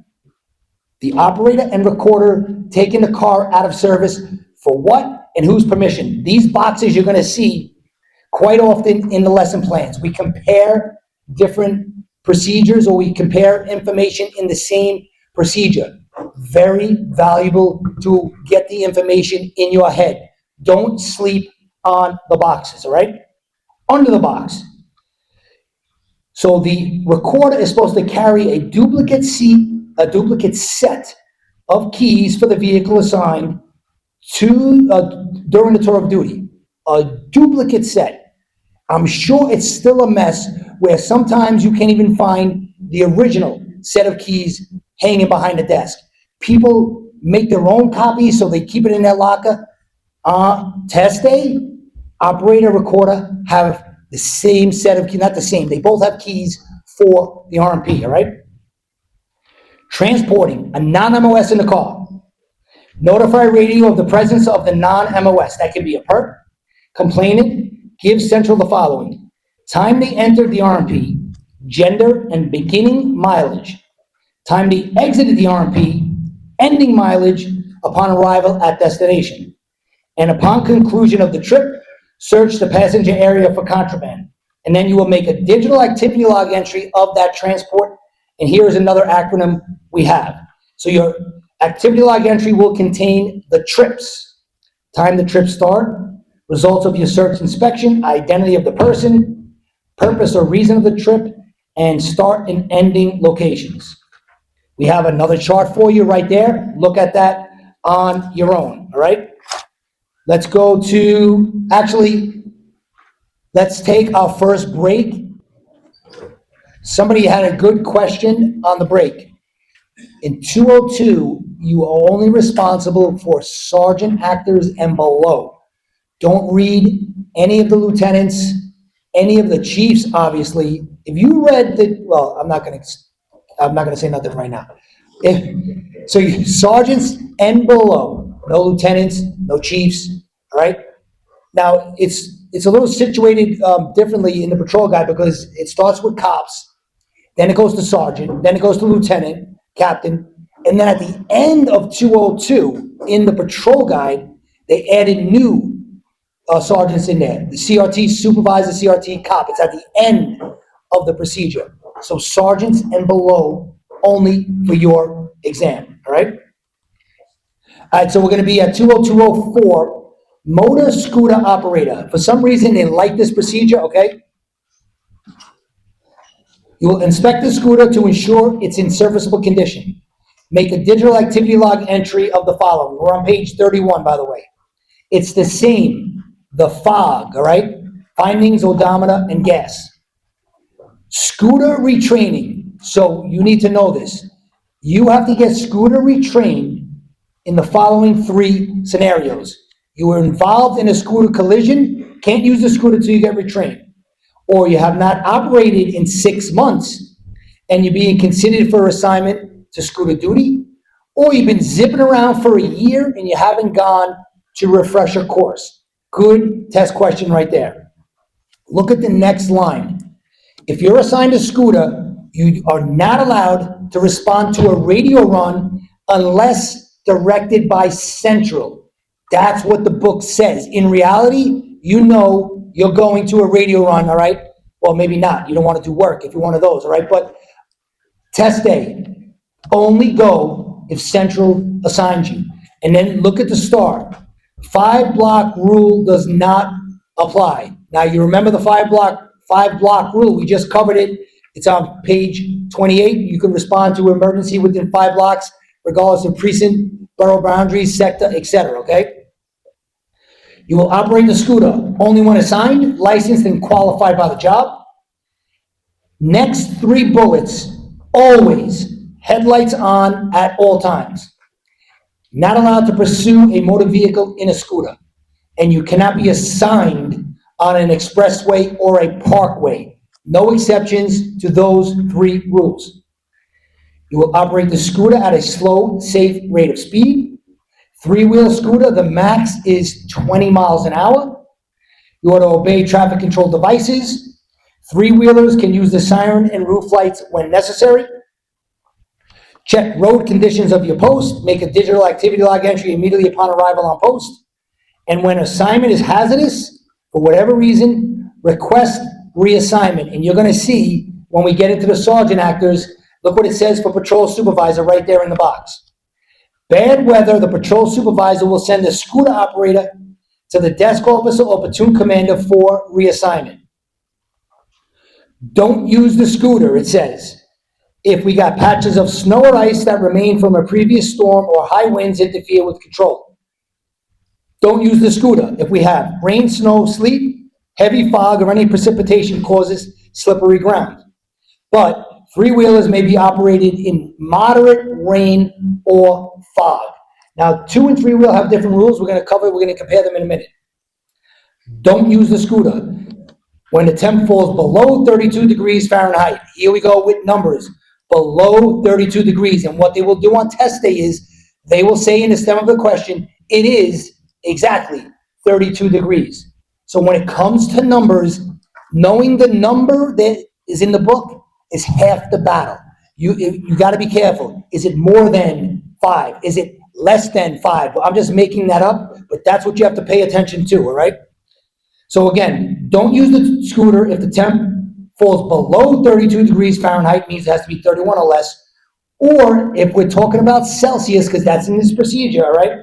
the operator and recorder taking the car out of service for what and whose permission. These boxes you're gonna see quite often in the lesson plans. We compare different procedures or we compare information in the same procedure. Very valuable to get the information in your head. Don't sleep on the boxes, all right? under the box. So the recorder is supposed to carry a duplicate set of keys for the vehicle assigned to during the tour of duty. A duplicate set. I'm sure it's still a mess where sometimes you can't even find the original set of keys hanging behind the desk. People make their own copies, so they keep it in their locker. Test day, operator, recorder have the same set of keys, not the same, they both have keys for the RMP, all right? Transporting a non-MOS in the car. Notify radio of the presence of the non-MOS. That could be a perp. Complainant, give Central the following: time they entered the RMP, gender and beginning mileage, time they exited the RMP, ending mileage upon arrival at destination, and upon conclusion of the trip, search the passenger area for contraband. And then you will make a digital activity log entry of that transport. And here is another acronym we have. So your activity log entry will contain the trips, time the trip start, results of your search inspection, identity of the person, purpose or reason of the trip, and start and ending locations. We have another chart for you right there. Look at that on your own, all right? Let's go to, actually, let's take our first break. Somebody had a good question on the break. In 202, you are only responsible for sergeant actors and below. Don't read any of the lieutenants, any of the chiefs, obviously. If you read the, well, I'm not gonna say nothing right now. So sergeants and below, no lieutenants, no chiefs, all right? Now, it's a little situated differently in the patrol guide because it starts with cops, then it goes to sergeant, then it goes to lieutenant, captain, and then at the end of 202, in the patrol guide, they added new sergeants in there. The CRT supervisor, CRT cop, it's at the end of the procedure. So sergeants and below only for your exam, all right? All right, so we're gonna be at 20204, motor scooter operator. For some reason, they like this procedure, okay? You will inspect the scooter to ensure it's in serviceable condition. Make a digital activity log entry of the following. We're on page 31, by the way. It's the same, the fog, all right? Findings, odometer, and gas. Scooter retraining. So you need to know this. You have to get scooter retrained in the following three scenarios. You were involved in a scooter collision, can't use the scooter till you get retrained. Or you have not operated in 6 months and you're being considered for assignment to scooter duty, or you've been zipping around for a year and you haven't gone to refresher course. Good test question right there. Look at the next line. If you're assigned a scooter, you are not allowed to respond to a radio run unless directed by Central. That's what the book says. In reality, you know you're going to a radio run, all right? Well, maybe not. You don't want to do work if you're one of those, all right? But test day, only go if Central assigns you. And then look at the star. 5-block rule does not apply. Now, you remember the five block rule. We just covered it. It's on page 28. You can respond to emergency within 5 blocks, regardless of precinct, borough boundaries, sector, etc., okay? You will operate the scooter only when assigned, licensed, and qualified by the job. Next 3 bullets, always headlights on at all times. Not allowed to pursue a motor vehicle in a scooter. And you cannot be assigned on an expressway or a parkway. No exceptions to those 3 rules. You will operate the scooter at a slow, safe rate of speed. 3-wheel scooter, the max is 20 miles an hour. You ought to obey traffic control devices. 3-wheelers can use the siren and roof lights when necessary. Check road conditions of your post. Make a digital activity log entry immediately upon arrival on post. And when assignment is hazardous, for whatever reason, request reassignment. And you're going to see when we get into the sergeant actors, look what it says for patrol supervisor right there in the box. Bad weather, the patrol supervisor will send the scooter operator to the desk officer or platoon commander for reassignment. Don't use the scooter, it says, if we got patches of snow or ice that remain from a previous storm or high winds interfere with control. Don't use the scooter if we have rain, snow, sleet, heavy fog, or any precipitation causes slippery ground. But three-wheelers may be operated in moderate rain or fog. Now, two and three-wheel have different rules. We're going to compare them in a minute. Don't use the scooter when the temp falls below 32 degrees Fahrenheit. Here we go with numbers, below 32 degrees. And what they will do on test day is they will say in the stem of the question, it is exactly 32 degrees. So when it comes to numbers, knowing the number that is in the book is half the battle. You got to be careful. Is it more than 5? Is it less than 5? Well, I'm just making that up, but that's what you have to pay attention to, all right? So again, don't use the scooter if the temp falls below 32 degrees Fahrenheit, means it has to be 31 or less, or if we're talking about Celsius, because that's in this procedure, all right,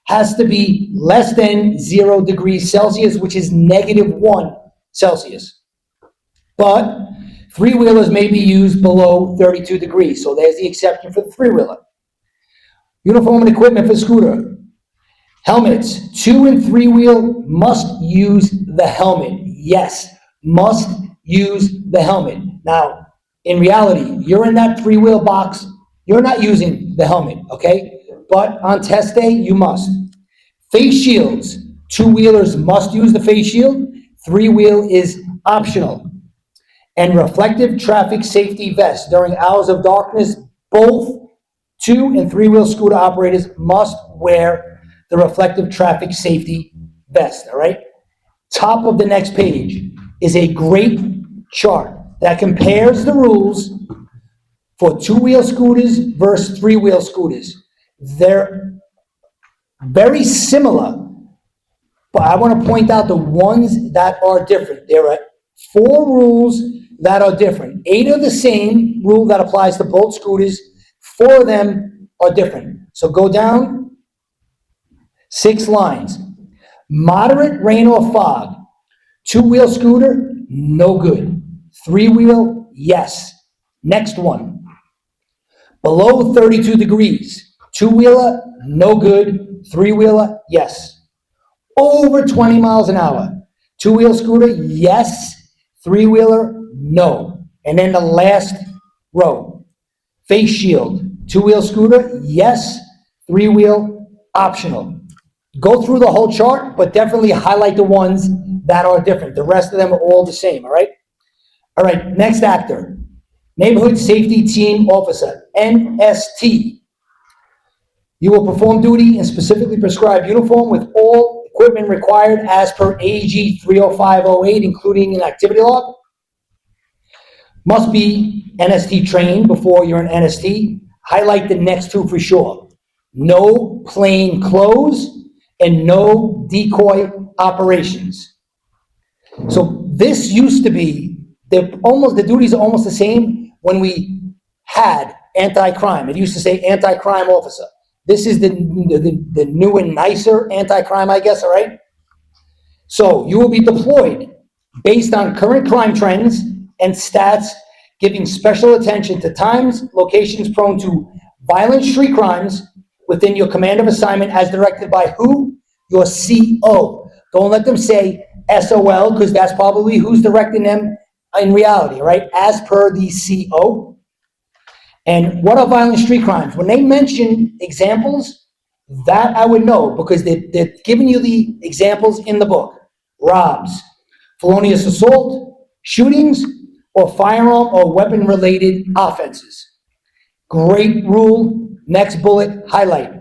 has to be less than 0 degrees Celsius, which is -1 Celsius. But three-wheelers may be used below 32 degrees, so there's the exception for the three-wheeler. Uniform and equipment for scooter. Helmets, two and three-wheel must use the helmet. Yes, must use the helmet. Now, in reality, you're in that three-wheel box, you're not using the helmet, okay? But on test day, you must. Face shields, two-wheelers must use the face shield, three-wheel is optional. And reflective traffic safety vests during hours of darkness, both two and three-wheel scooter operators must wear the reflective traffic safety vest, all right? Top of the next page is a great chart that compares the rules for two-wheel scooters versus three-wheel scooters. They're very similar, but I want to point out the ones that are different. There are 4 rules that are different. 8 are the same rule that applies to both scooters. 4 of them are different. So go down 6 lines. Moderate rain or fog. Two-wheel scooter, no good. Three-wheel, yes. Next one. Below 32 degrees. Two-wheeler, no good. Three-wheeler, yes. Over 20 miles an hour. Two-wheel scooter, yes. Three-wheeler, no. And then the last row. Face shield. Two-wheel scooter, yes. Three-wheel, optional. Go through the whole chart, but definitely highlight the ones that are different. The rest of them are all the same, all right? All right, next actor. Neighborhood Safety Team Officer, NST. You will perform duty in specifically prescribed uniform with all equipment required as per AG 30508, including an activity log. Must be NST trained before you're an NST. Highlight the next 2 for sure. No plain clothes and no decoy operations. So this used to be, the duties are almost the same when we had anti-crime. It used to say anti-crime officer. This is the new and nicer anti-crime, I guess, all right? So you will be deployed based on current crime trends and stats, giving special attention to times, locations prone to violent street crimes within your command of assignment as directed by who? Your CO. Don't let them say SOL, because that's probably who's directing them in reality, right? As per the CO. And what are violent street crimes? When they mention examples, that I would know, because they're giving you the examples in the book. Robs, felonious assault, shootings, or firearm or weapon-related offenses. Great rule. Next bullet, highlight.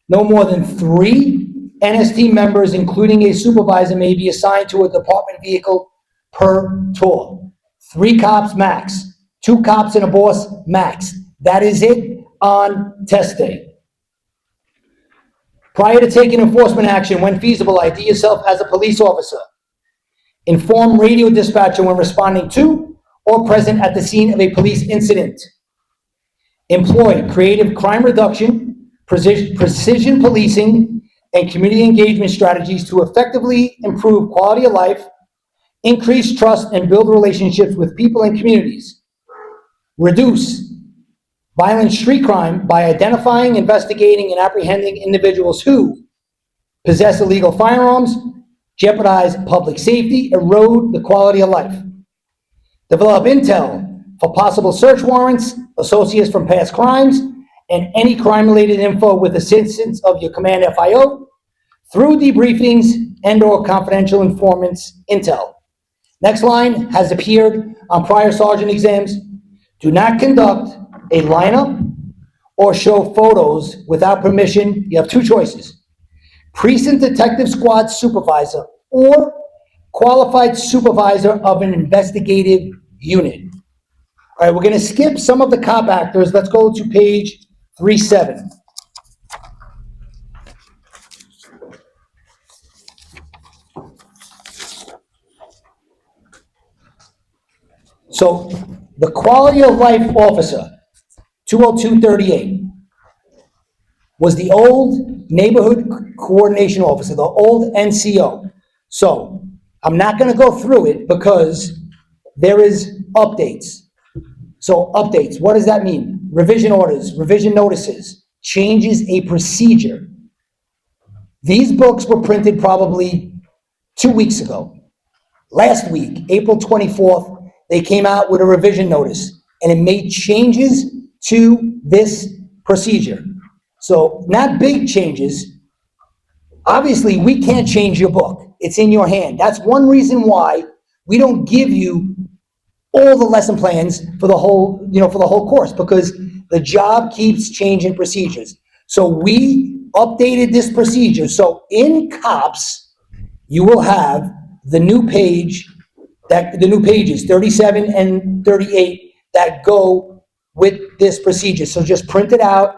No more than 3 NST members, including a supervisor, may be assigned to a department vehicle per tour. 3 cops max. 2 cops and a boss max. That is it on test day. Prior to taking enforcement action, when feasible, ID yourself as a police officer. Inform radio dispatcher when responding to or present at the scene of a police incident. Employ creative crime reduction, precision policing, and community engagement strategies to effectively improve quality of life increase trust and build relationships with people and communities, reduce violent street crime by identifying, investigating, and apprehending individuals who possess illegal firearms, jeopardize public safety, erode the quality of life. Develop intel for possible search warrants, associates from past crimes, and any crime-related info with assistance of your command FIO through debriefings and/or confidential informants intel. Next line has appeared on prior sergeant exams. Do not conduct a lineup or show photos without permission. You have two choices: precinct detective squad supervisor or qualified supervisor of an investigative unit. All right, we're going to skip some of the cop actors. Let's go to page 37. So the quality of life officer, 20238, was the old neighborhood coordination officer, the old NCO. So I'm not going to go through it because there is updates. So updates, what does that mean? Revision orders, revision notices, changes a procedure. These books were printed probably 2 weeks ago. Last week, April 24th, they came out with a revision notice and it made changes to this procedure. So not big changes. Obviously, we can't change your book. It's in your hand. That's one reason why we don't give you all the lesson plans for the whole, for the whole course, because the job keeps changing procedures. So we updated this procedure. So in KOPS, you will have the new page, the new pages 37 and 38 that go with this procedure. So just print it out,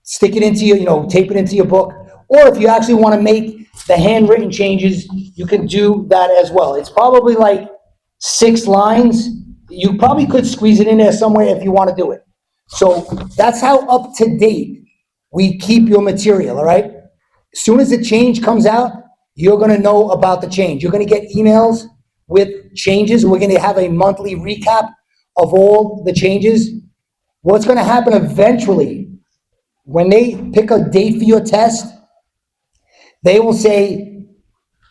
stick it into your, tape it into your book. Or if you actually want to make the handwritten changes, you can do that as well. It's probably like 6 lines. You probably could squeeze it in there somewhere if you want to do it. So that's how up to date we keep your material, all right? As soon as the change comes out, you're going to know about the change. You're going to get emails with changes. We're going to have a monthly recap of all the changes. What's going to happen eventually, when they pick a date for your test, they will say,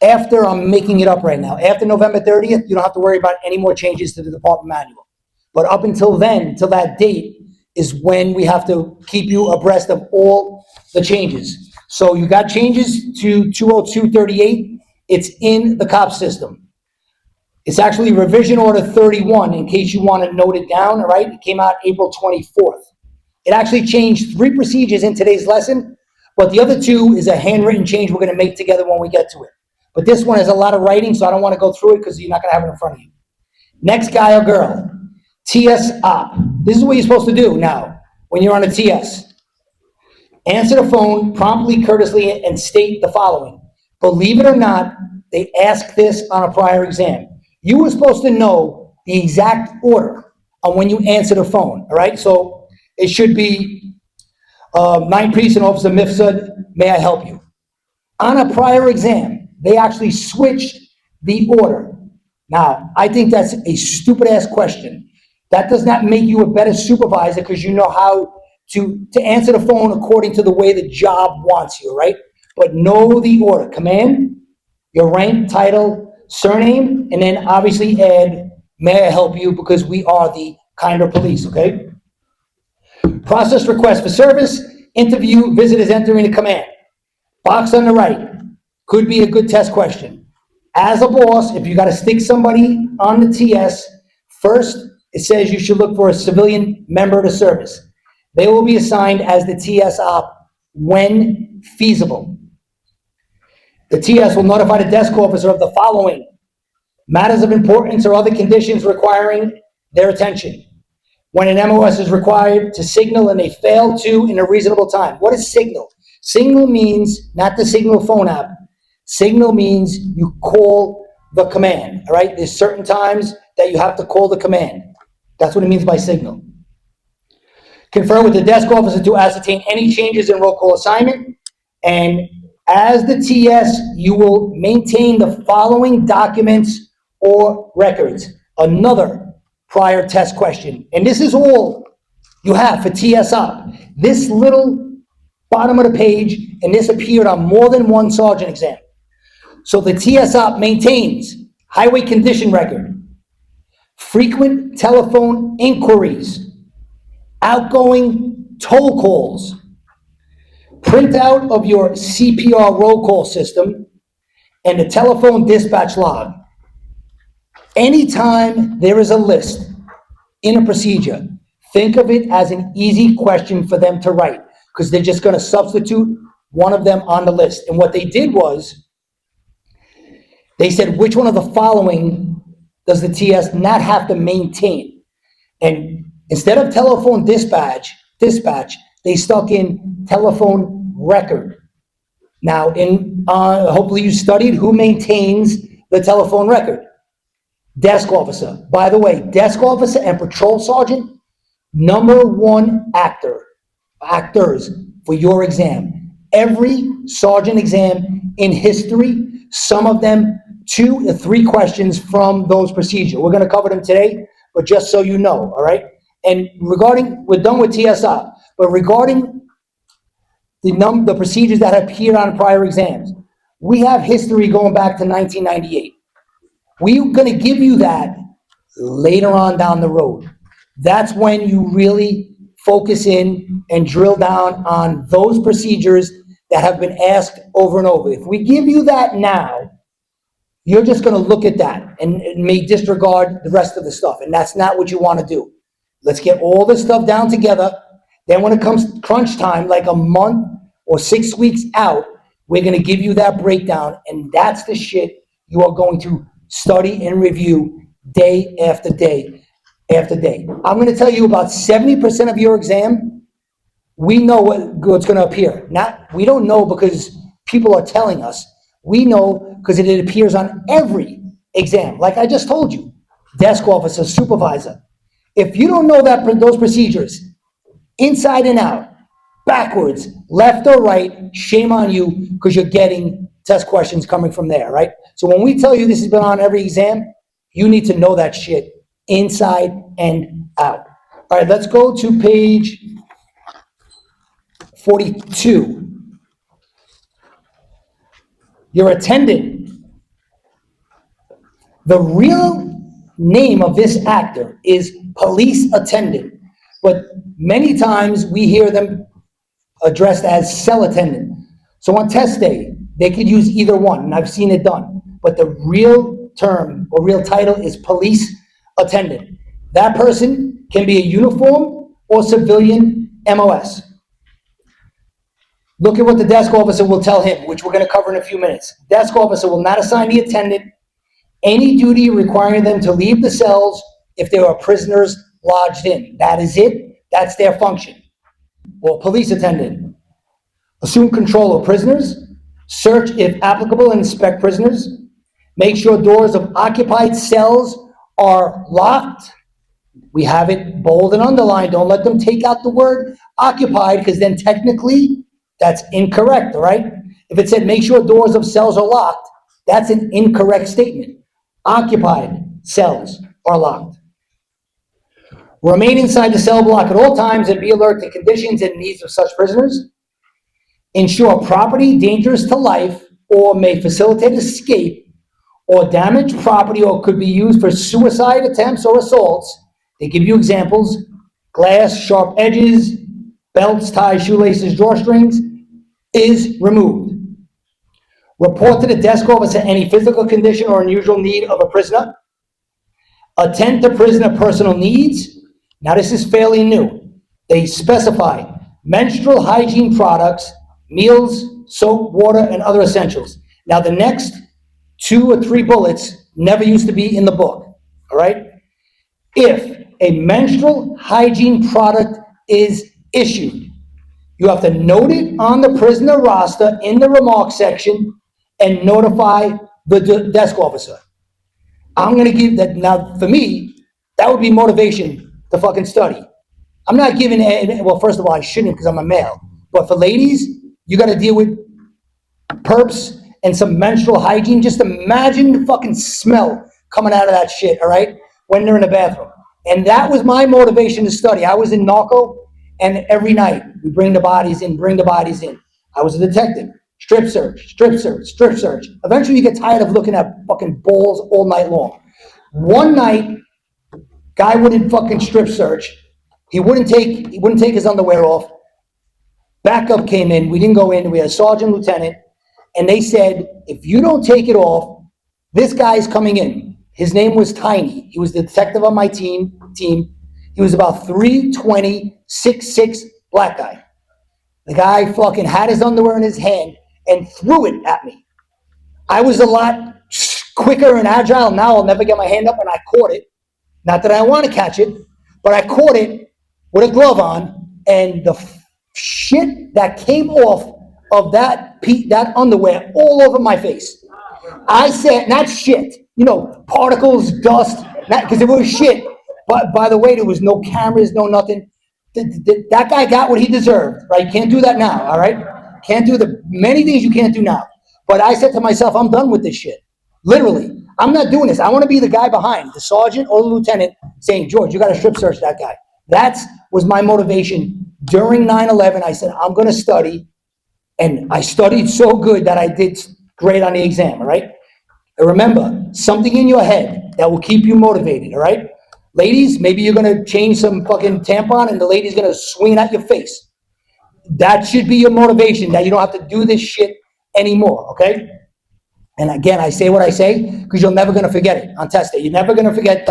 after, I'm making it up right now, after November 30th, you don't have to worry about any more changes to the department manual. But up until then, till that date, is when we have to keep you abreast of all the changes. So you got changes to 20238. It's in the KOPS system. It's actually revision order 31, in case you want to note it down, all right? It came out April 24th. It actually changed 3 procedures in today's lesson, but the other 2 is a handwritten change we're going to make together when we get to it. But this one has a lot of writing, so I don't want to go through it because you're not going to have it in front of you. Next guy or girl, TS op. This is what you're supposed to do now when you're on a TS. Answer the phone promptly, courteously, and state the following. Believe it or not, they ask this on a prior exam. You were supposed to know the exact order on when you answer the phone, all right? So it should be 9 Precinct Officer Mifsud, may I help you? On a prior exam, they actually switched the order. Now, I think that's a stupid-ass question. That does not make you a better supervisor because you know how to answer the phone according to the way the job wants you, right? But know the order. Command, your rank, title, surname, and then obviously add, may I help you, because we are the kinder police, okay? Process request for service, interview, visitors entering the command. Box on the right could be a good test question. As a boss, if you got to stick somebody on the TS, first, it says you should look for a civilian member of the service. They will be assigned as the TS op when feasible. The TS will notify the desk officer of the following: matters of importance or other conditions requiring their attention. When an MOS is required to signal and they fail to in a reasonable time. What is signal? Signal means not the Signal phone app. Signal means you call the command, all right? There's certain times that you have to call the command. That's what it means by signal. Confer with the desk officer to ascertain any changes in roll call assignment. And as the TS, you will maintain the following documents or records. Another prior test question. And this is all you have for TSOP. This little bottom of the page, and this appeared on more than one sergeant exam. So the TSOP maintains highway condition record, frequent telephone inquiries, outgoing toll calls, printout of your CPR roll call system, and the telephone dispatch log. Anytime there is a list in a procedure, think of it as an easy question for them to write, because they're just going to substitute one of them on the list. And what they did was, they said, which one of the following does the TS not have to maintain? And instead of telephone dispatch, they stuck in telephone record. Now, hopefully you studied who maintains the telephone record. Desk officer. By the way, desk officer and patrol sergeant, #1 actors for your exam. Every sergeant exam in history, some of them 2 to 3 questions from those procedures. We're going to cover them today, but just so you know, all right? And we're done with TSI, but regarding the procedures that appeared on prior exams, we have history going back to 1998. We're going to give you that later on down the road. That's when you really focus in and drill down on those procedures that have been asked over and over. If we give you that now, you're just going to look at that and may disregard the rest of the stuff, and that's not what you want to do. Let's get all this stuff down together. Then when it comes crunch time, like a month or 6 weeks out, we're going to give you that breakdown, and that's the shit you are going to study and review day after day after day. I'm going to tell you about 70% of your exam, we know what's going to appear. We don't know because people are telling us. We know because it appears on every exam. Like I just told you, desk officer, supervisor. If you don't know those procedures, inside and out, backwards, left or right, shame on you, because you're getting test questions coming from there, right? So when we tell you this has been on every exam, you need to know that shit inside and out. All right, let's go to page 42. Your attendant. The real name of this actor is police attendant, but many times we hear them addressed as cell attendant. So on test day, they could use either one, and I've seen it done, but the real term or real title is police attendant. That person can be a uniform or civilian MOS. Look at what the desk officer will tell him, which we're going to cover in a few minutes. Desk officer will not assign the attendant any duty requiring them to leave the cells if there are prisoners lodged in. That is it. That's their function. Or police attendant. Assume control of prisoners. Search if applicable and inspect prisoners. Make sure doors of occupied cells are locked. We have it bold and underlined. Don't let them take out the word occupied, because then technically that's incorrect, all right? If it said make sure doors of cells are locked, that's an incorrect statement. Occupied cells are locked. Remain inside the cell block at all times and be alert to conditions and needs of such prisoners. Ensure property dangerous to life or may facilitate escape or damage property or could be used for suicide attempts or assaults. They give you examples: glass, sharp edges, belts, ties, shoelaces, drawstrings, is removed. Report to the desk officer any physical condition or unusual need of a prisoner. Attend to prisoner personal needs. Now this is fairly new. They specify menstrual hygiene products, meals, soap, water, and other essentials. Now the next 2 or 3 bullets never used to be in the book, all right? If a menstrual hygiene product is issued, you have to note it on the prisoner roster in the remarks section and notify the desk officer. I'm going to give that. Now, for me, that would be motivation to fucking study. I'm not giving, well, first of all, I shouldn't because I'm a male. But for ladies, you got to deal with perps and some menstrual hygiene. Just imagine the fucking smell coming out of that shit, all right, when they're in the bathroom. And that was my motivation to study. I was in narco, and every night we bring the bodies in, bring the bodies in. I was a detective. Strip search, strip search, strip search. Eventually you get tired of looking at fucking balls all night long. One night, guy wouldn't fucking strip search. He wouldn't take his underwear off. Backup came in. We didn't go in. We had a sergeant, lieutenant, and they said, if you don't take it off, this guy's coming in. His name was Tiny. He was the detective on my team. He was about 320, 6'6", black guy. The guy fucking had his underwear in his hand and threw it at me. I was a lot quicker and agile. Now I'll never get my hand up, and I caught it. Not that I want to catch it, but I caught it with a glove on, and the shit that came off of that underwear all over my face. I said, not shit, particles, dust, because it was shit. But by the way, there was no cameras, no nothing. That guy got what he deserved, right? You can't do that now, all right? Can't do the many things you can't do now. But I said to myself, I'm done with this shit. Literally, I'm not doing this. I want to be the guy behind, the sergeant or the lieutenant, saying, George, you got to strip search that guy. That was my motivation. During 9/11, I said, I'm going to study. And I studied so good that I did great on the exam, all right? And remember, something in your head that will keep you motivated, all right? Ladies, maybe you're going to change some fucking tampon and the lady's going to swing at your face. That should be your motivation, that you don't have to do this shit anymore, okay? And again, I say what I say because you're never going to forget it on test day. You're never going to forget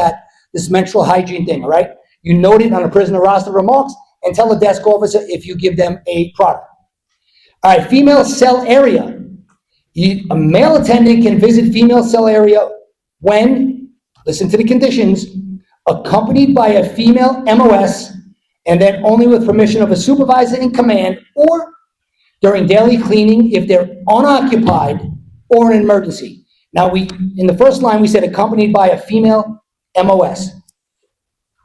this menstrual hygiene thing, all right? You note it on a prisoner roster remarks and tell the desk officer if you give them a product. All right, female cell area. A male attendant can visit female cell area when, listen to the conditions, accompanied by a female MOS, and then only with permission of a supervisor in command, or during daily cleaning if they're unoccupied or an emergency. Now, in the first line, we said accompanied by a female MOS.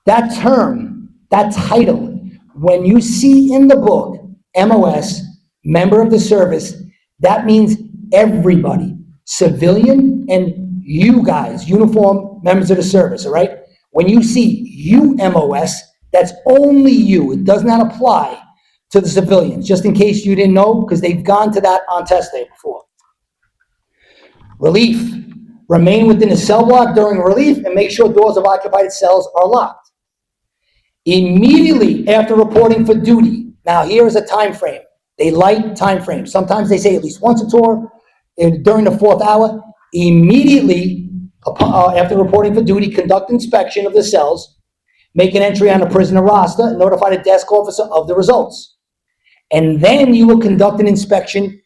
That term, that title, when you see in the book, MOS, member of the service, that means everybody, civilian and you guys, uniform members of the service, all right? When you see UMOS, that's only you. It does not apply to the civilians, just in case you didn't know, because they've gone to that on test day before. Relief. Remain within the cell block during relief and make sure doors of occupied cells are locked. Immediately after reporting for duty. Now, here is a time frame. They like time frames. Sometimes they say at least once a tour during the 4th hour. Immediately after reporting for duty, conduct inspection of the cells, make an entry on the prisoner roster, and notify the desk officer of the results. And then you will conduct an inspection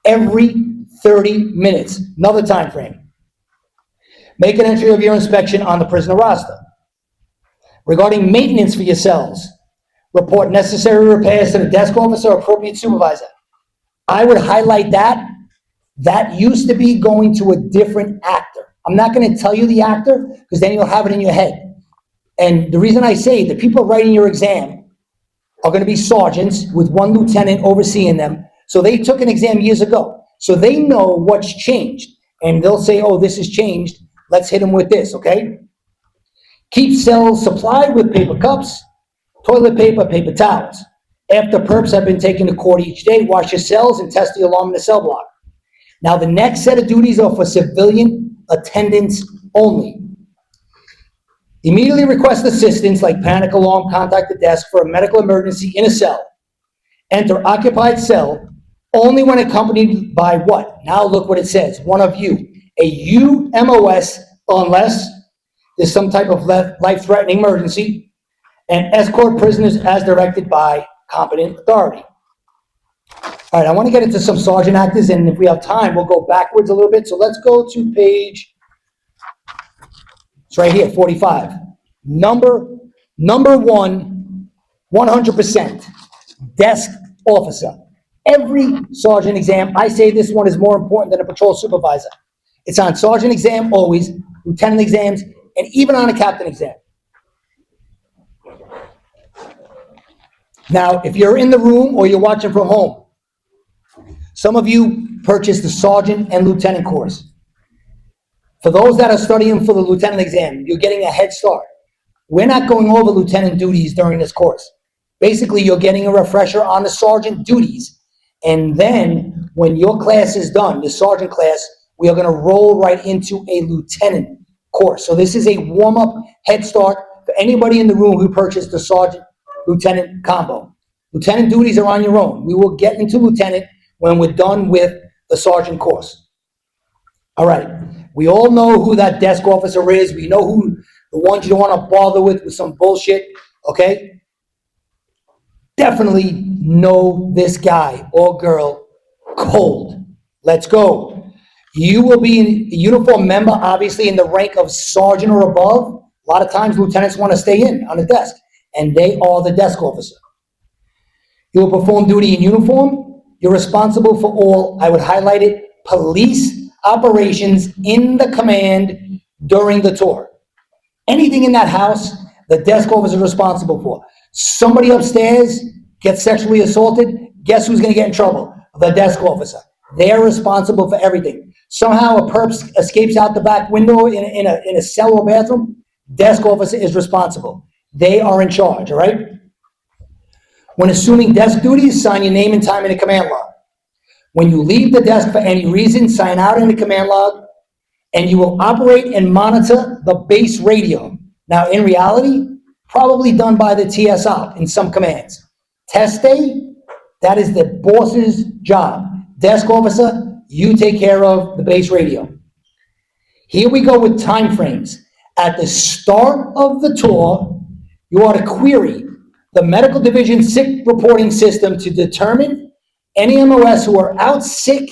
every 30 minutes. Another time frame. Make an entry of your inspection on the prisoner roster. Regarding maintenance for your cells, report necessary repairs to the desk officer or appropriate supervisor. I would highlight that. That used to be going to a different actor. I'm not going to tell you the actor because then you'll have it in your head. And the reason I say the people writing your exam are going to be sergeants with one lieutenant overseeing them. So they took an exam years ago. So they know what's changed. And they'll say, oh, this has changed. Let's hit them with this, okay? Keep cells supplied with paper cups, toilet paper, paper towels. After perps have been taken to court each day, wash your cells and test the alarm in the cell block. Now, the next set of duties are for civilian attendants only. Immediately request assistance like panic alarm, contact the desk for a medical emergency in a cell. Enter occupied cell only when accompanied by what? Now look what it says, one of you. A UMOS unless there's some type of life-threatening emergency, and escort prisoners as directed by competent authority. All right, I want to get into some sergeant actors, and if we have time, we'll go backwards a little bit. So let's go to page, it's right here, 45. Number one, 100%, desk officer. Every sergeant exam, I say this one is more important than a patrol supervisor. It's on sergeant exam always, lieutenant exams, and even on a captain exam. Now, if you're in the room or you're watching from home, some of you purchased the sergeant and lieutenant course. For those that are studying for the lieutenant exam, you're getting a head start. We're not going over lieutenant duties during this course. Basically, you're getting a refresher on the sergeant duties. And then when your class is done, the sergeant class, we are gonna roll right into a lieutenant course. So this is a warm-up head start for anybody in the room who purchased the sergeant lieutenant combo. Lieutenant duties are on your own. We will get into lieutenant when we're done with the sergeant course. All right, we all know who that desk officer is. We know who the ones you don't want to bother with some bullshit, okay? Definitely know this guy or girl cold. Let's go. You will be a uniform member, obviously in the rank of sergeant or above. A lot of times lieutenants want to stay in on the desk, and they are the desk officer. You will perform duty in uniform. You're responsible for all, I would highlight it, police operations in the command during the tour. Anything in that house, the desk officer is responsible for. Somebody upstairs gets sexually assaulted, guess who's gonna get in trouble? The desk officer. They're responsible for everything. Somehow a perp escapes out the back window in a cell or bathroom, desk officer is responsible. They are in charge, all right? When assuming desk duties, sign your name and time in the command log. When you leave the desk for any reason, sign out in the command log, and you will operate and monitor the base radio. Now, in reality, probably done by the TSOP in some commands. Test day, that is the boss's job. Desk officer, you take care of the base radio. Here we go with time frames. At the start of the tour, you are to query the medical division sick reporting system to determine any MOS who are out sick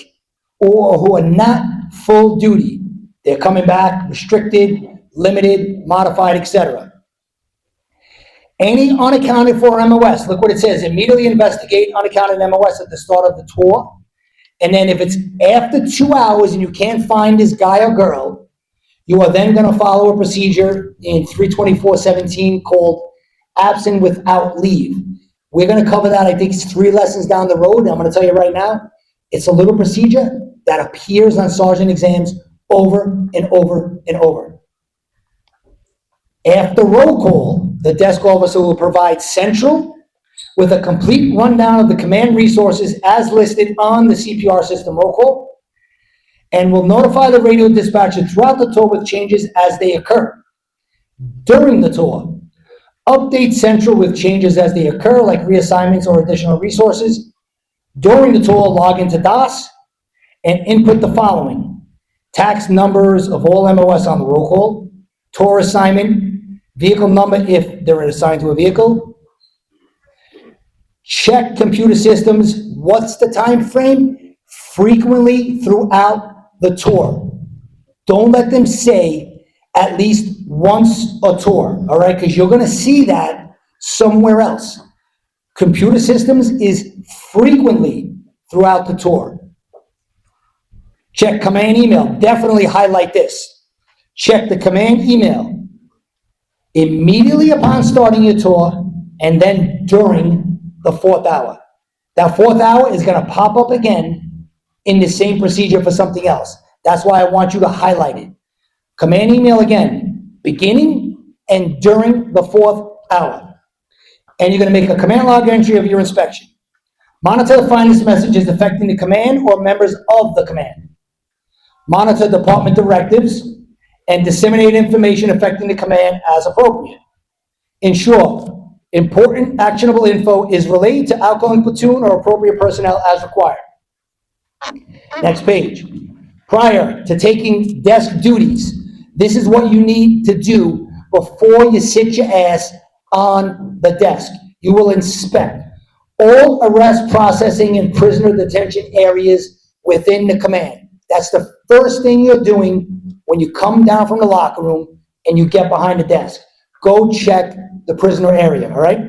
or who are not full duty. They're coming back, restricted, limited, modified, etc. Any unaccounted for MOS, look what it says, immediately investigate unaccounted MOS at the start of the tour. And then if it's after 2 hours and you can't find this guy or girl, you are then gonna follow a procedure in 324.17 called absent without leave. We're gonna cover that, I think it's 3 lessons down the road. And I'm gonna tell you right now, it's a little procedure that appears on sergeant exams over and over and over. After roll call, the desk officer will provide central with a complete rundown of the command resources as listed on the CPR system roll call, and will notify the radio dispatcher throughout the tour with changes as they occur. During the tour, update central with changes as they occur, like reassignments or additional resources. During the tour, log into DOS and input the following: tax numbers of all MOS on the roll call, tour assignment, vehicle number if they're assigned to a vehicle. Check computer systems. What's the time frame? Frequently throughout the tour. Don't let them say at least once a tour, all right? Because you're going to see that somewhere else. Computer systems is frequently throughout the tour. Check command email. Definitely highlight this. Check the command email immediately upon starting your tour and then during the 4th hour. That 4th hour is going to pop up again in the same procedure for something else. That's why I want you to highlight it. Command email again, beginning and during the 4th hour. And you're going to make a command log entry of your inspection. Monitor the finance messages affecting the command or members of the command. Monitor department directives and disseminate information affecting the command as appropriate. Ensure important actionable info is relayed to outgoing platoon or appropriate personnel as required. Next page. Prior to taking desk duties, this is what you need to do before you sit your ass on the desk. You will inspect all arrest processing and prisoner detention areas within the command. That's the first thing you're doing when you come down from the locker room and you get behind the desk. Go check the prisoner area, all right?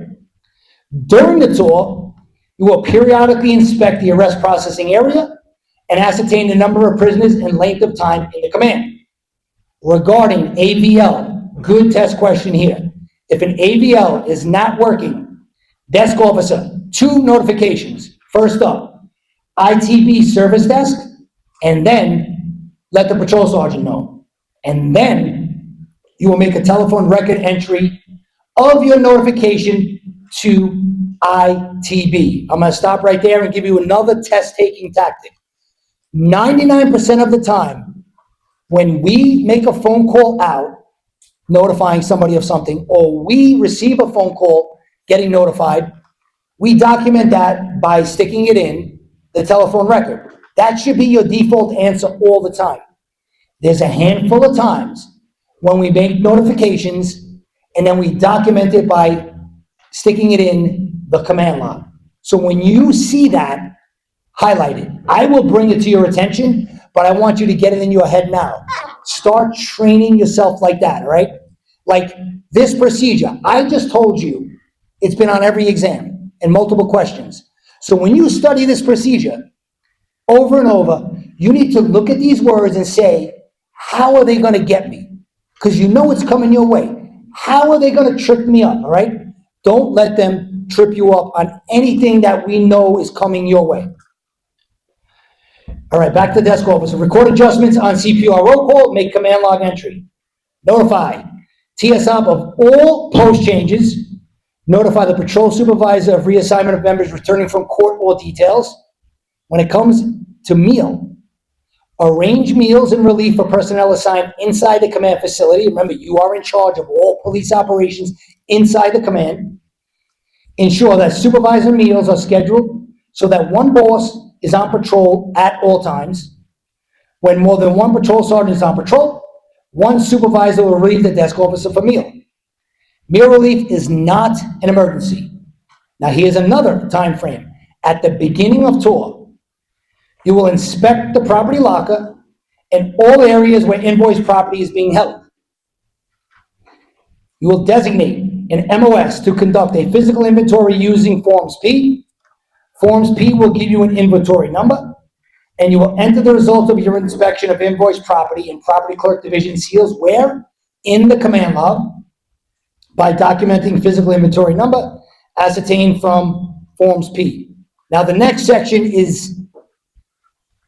During the tour, you will periodically inspect the arrest processing area and ascertain the number of prisoners and length of time in the command. Regarding AVL, good test question here. If an AVL is not working, desk officer, 2 notifications. First up, ITB service desk, and then let the patrol sergeant know. And then you will make a telephone record entry of your notification to ITB. I'm going to stop right there and give you another test-taking tactic. 99% of the time, when we make a phone call out, notifying somebody of something, or we receive a phone call getting notified, we document that by sticking it in the telephone record. That should be your default answer all the time. There's a handful of times when we make notifications and then we document it by sticking it in the command log. So when you see that, highlight it. I will bring it to your attention, but I want you to get it in your head now. Start training yourself like that, all right? Like this procedure, I just told you, it's been on every exam and multiple questions. So when you study this procedure over and over, you need to look at these words and say, how are they going to get me? Because you know it's coming your way. How are they going to trip me up, all right? Don't let them trip you up on anything that we know is coming your way. All right, back to the desk officer. Record adjustments on CPR roll call, make command log entry. Notify TSOP of all post changes. Notify the patrol supervisor of reassignment of members returning from court or details. When it comes to meal, arrange meals and relief for personnel assigned inside the command facility. Remember, you are in charge of all police operations inside the command. Ensure that supervisor meals are scheduled so that one boss is on patrol at all times. When more than one patrol sergeant is on patrol, one supervisor will relieve the desk officer for meal. Meal relief is not an emergency. Now here's another time frame. At the beginning of tour, you will inspect the property locker and all areas where invoice property is being held. You will designate an MOS to conduct a physical inventory using Forms P. Forms P will give you an inventory number, and you will enter the results of your inspection of invoice property in Property Clerk Division seals where? In the command log by documenting physical inventory number ascertained from Forms P. Now the next section is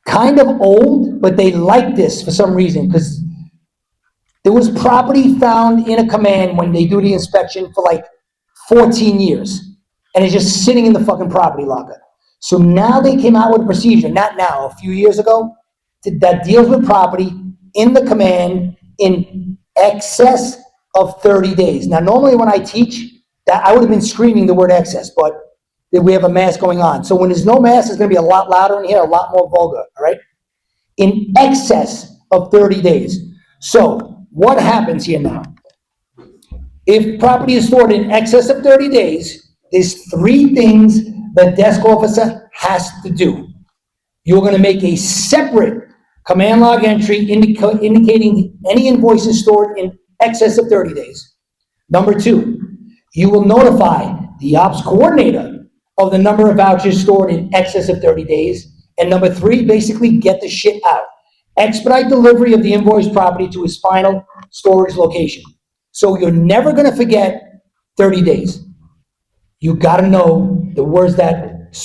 kind of old, but they like this for some reason because there was property found in a command when they do the inspection for like 14 years, and it's just sitting in the fucking property locker. So now they came out with a procedure, not now, a few years ago, that deals with property in the command in excess of 30 days. Now, normally when I teach, that I would have been screaming the word excess, but we have a mass going on. So when there's no mass, it's going to be a lot louder in here, a lot more vulgar, all right? In excess of 30 days. So what happens here now? If property is stored in excess of 30 days, there's three things the desk officer has to do. You're going to make a separate command log entry indicating any invoices stored in excess of 30 days. Number two, you will notify the ops coordinator of the number of vouchers stored in excess of 30 days. And number three, basically get the shit out. Expedite delivery of the invoice property to its final storage location. So you're never going to forget 30 days. You got to know the words that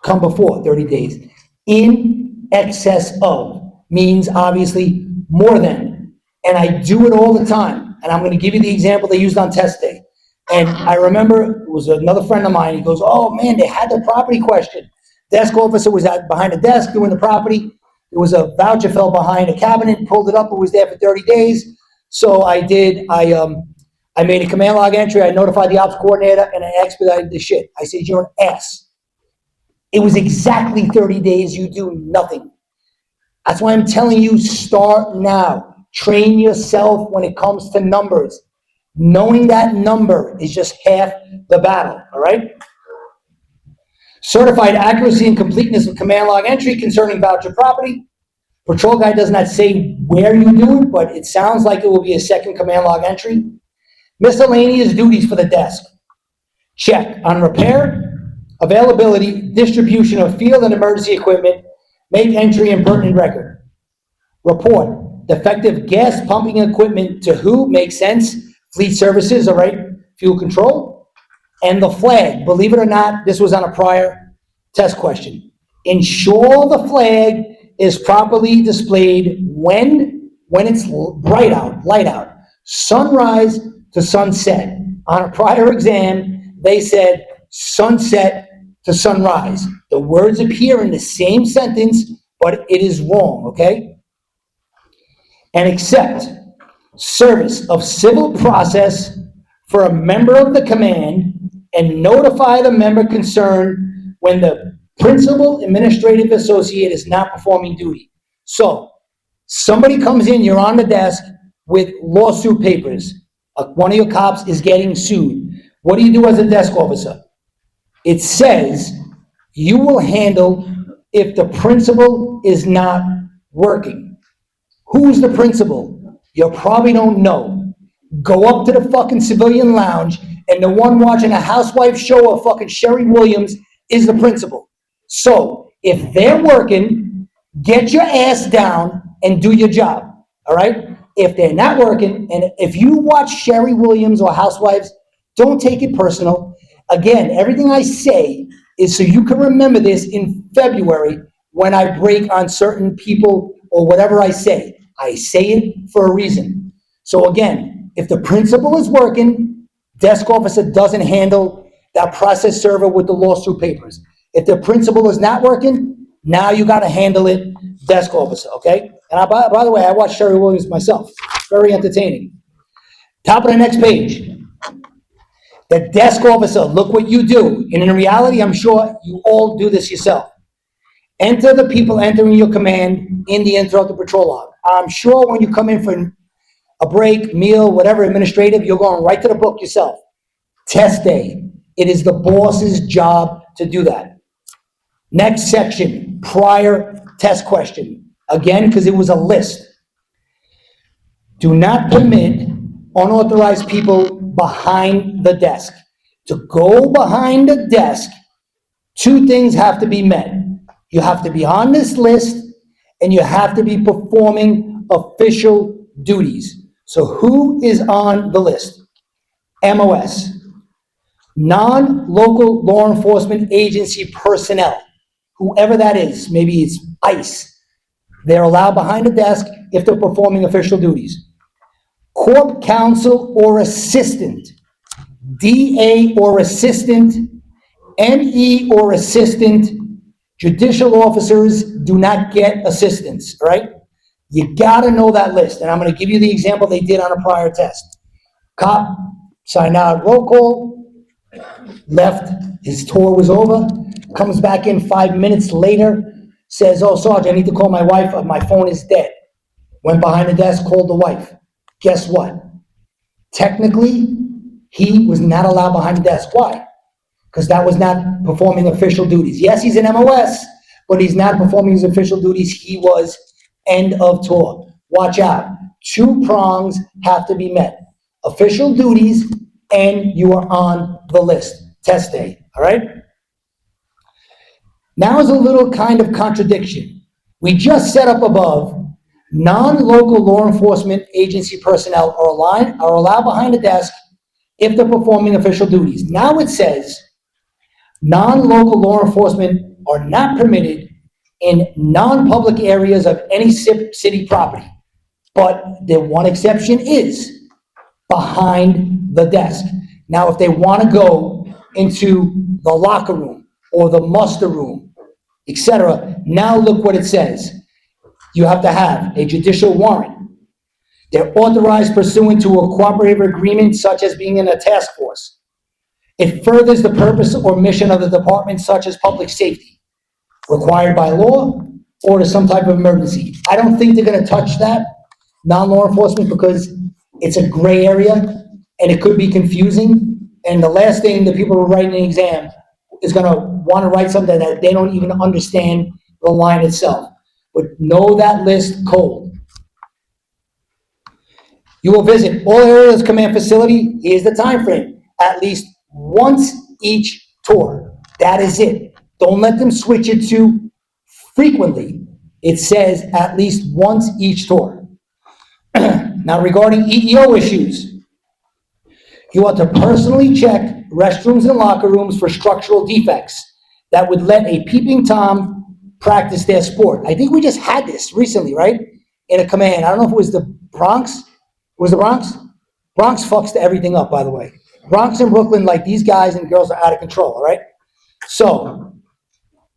come before 30 days. In excess of means obviously more than. And I do it all the time. And I'm going to give you the example they used on test day. And I remember it was another friend of mine. He goes, oh man, they had the property question. Desk officer was behind the desk doing the property. There was a voucher fell behind a cabinet, pulled it up, it was there for 30 days. So I made a command log entry, I notified the ops coordinator, and I expedited the shit. I said, you're an ass. It was exactly 30 days, you do nothing. That's why I'm telling you, start now. Train yourself when it comes to numbers. Knowing that number is just half the battle, all right? Certified accuracy and completeness of command log entry concerning voucher property. Patrol guide does not say where you do it, but it sounds like it will be a second command log entry. Miscellaneous duties for the desk. Check on repair, availability, distribution of field and emergency equipment, make entry and pertinent record. Report defective gas pumping equipment to who? Makes sense. Fleet services, all right, fuel control. And the flag, believe it or not, this was on a prior test question. Ensure the flag is properly displayed when when it's bright out, light out, sunrise to sunset. On a prior exam, they said sunset to sunrise. The words appear in the same sentence, but it is wrong, okay? And accept service of civil process for a member of the command and notify the member concerned when the principal administrative associate is not performing duty. So, somebody comes in, you're on the desk with lawsuit papers. One of your cops is getting sued. What do you do as a desk officer? It says you will handle if the principal is not working. Who's the principal? You probably don't know. Go up to the fucking civilian lounge and the one watching a housewife show of fucking Sherry Williams is the principal. So if they're working, get your ass down and do your job, all right? If they're not working, and if you watch Sherry Williams or Housewives, don't take it personal. Again, everything I say is so you can remember this in February when I break on certain people or whatever I say. I say it for a reason. So again, if the principal is working, desk officer doesn't handle that process server with the lawsuit papers. If the principal is not working, now you got to handle it, desk officer, okay? And by the way, I watch Sherry Williams myself. Very entertaining. Top of the next page. The desk officer, look what you do. And in reality, I'm sure you all do this yourself. Enter the people entering your command in the interrupted patrol log. I'm sure when you come in for a break, meal, whatever administrative, you're going right to the book yourself. Test day. It is the boss's job to do that. Next section, prior test question. Again, because it was a list. Do not permit unauthorized people behind the desk. To go behind the desk, two things have to be met. You have to be on this list and you have to be performing official duties. So who is on the list? MOS, non-local law enforcement agency personnel, whoever that is, maybe it's ICE. They're allowed behind the desk if they're performing official duties. Corp counsel or assistant, DA or assistant, ME or assistant, judicial officers do not get assistance, all right? You gotta know that list, and I'm gonna give you the example they did on a prior test. Cop signed out, roll call, left, his tour was over, comes back in 5 minutes later, says, oh, Sergeant, I need to call my wife, my phone is dead. Went behind the desk, called the wife. Guess what? Technically, he was not allowed behind the desk. Why? Because that was not performing official duties. Yes, he's an MOS, but he's not performing his official duties. He was end of tour. Watch out. Two prongs have to be met. Official duties, and you are on the list. Test day, all right? Now is a little kind of contradiction. We just set up above, non-local law enforcement agency personnel are allowed behind the desk if they're performing official duties. Now it says, non-local law enforcement are not permitted in non-public areas of any city property. But the one exception is behind the desk. Now, if they want to go into the locker room or the muster room, etc., now look what it says. You have to have a judicial warrant. They're authorized pursuant to a cooperative agreement such as being in a task force. It furthers the purpose or mission of the department such as public safety, required by law, or to some type of emergency. I don't think they're gonna touch that, non-law enforcement, because it's a gray area and it could be confusing. And the last thing the people who are writing an exam is gonna wanna write something that they don't even understand the line itself. But know that list cold. You will visit all areas of command facility. Here's the time frame. At least once each tour. That is it. Don't let them switch it to frequently. It says at least once each tour. Now regarding EEO issues, you are to personally check restrooms and locker rooms for structural defects that would let a peeping Tom practice their sport. I think we just had this recently, right? in a command. I don't know if it was the Bronx. Was the Bronx? Bronx fucks everything up, by the way. Bronx and Brooklyn, like, these guys and girls are out of control, all right? So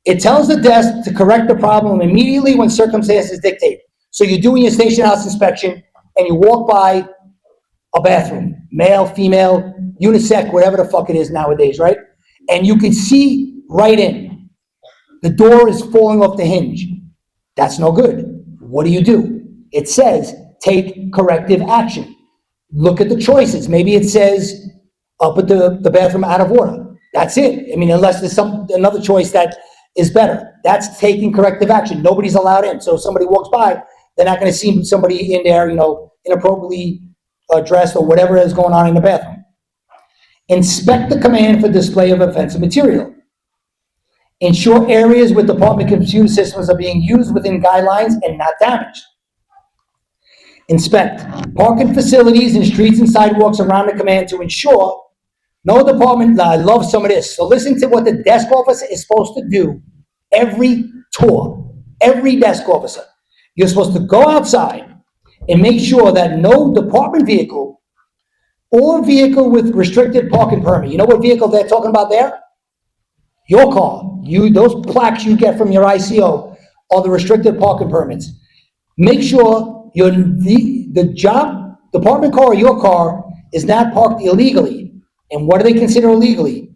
it tells the desk to correct the problem immediately when circumstances dictate. So you're doing your station house inspection and you walk by a bathroom, male, female, unisex, whatever the fuck it is nowadays, right? And you can see right in. The door is falling off the hinge. That's no good. What do? It says take corrective action. Look at the choices. Maybe it says put the bathroom out of order. That's it. I mean, unless there's another choice that is better. That's taking corrective action. Nobody's allowed in. So if somebody walks by, they're not going to see somebody in there, inappropriately dressed or whatever is going on in the bathroom. Inspect the command for display of offensive material. Ensure areas with department computer systems are being used within guidelines and not damaged. Inspect parking facilities and streets and sidewalks around the command to ensure no department, I love some of this. So listen to what the desk officer is supposed to do every tour, every desk officer. You're supposed to go outside and make sure that no department vehicle or vehicle with restricted parking permit. You know what vehicle they're talking about there? Your car. Those plaques you get from your ICO are the restricted parking permits. Make sure the job department car or your car is not parked illegally. And what do they consider illegally?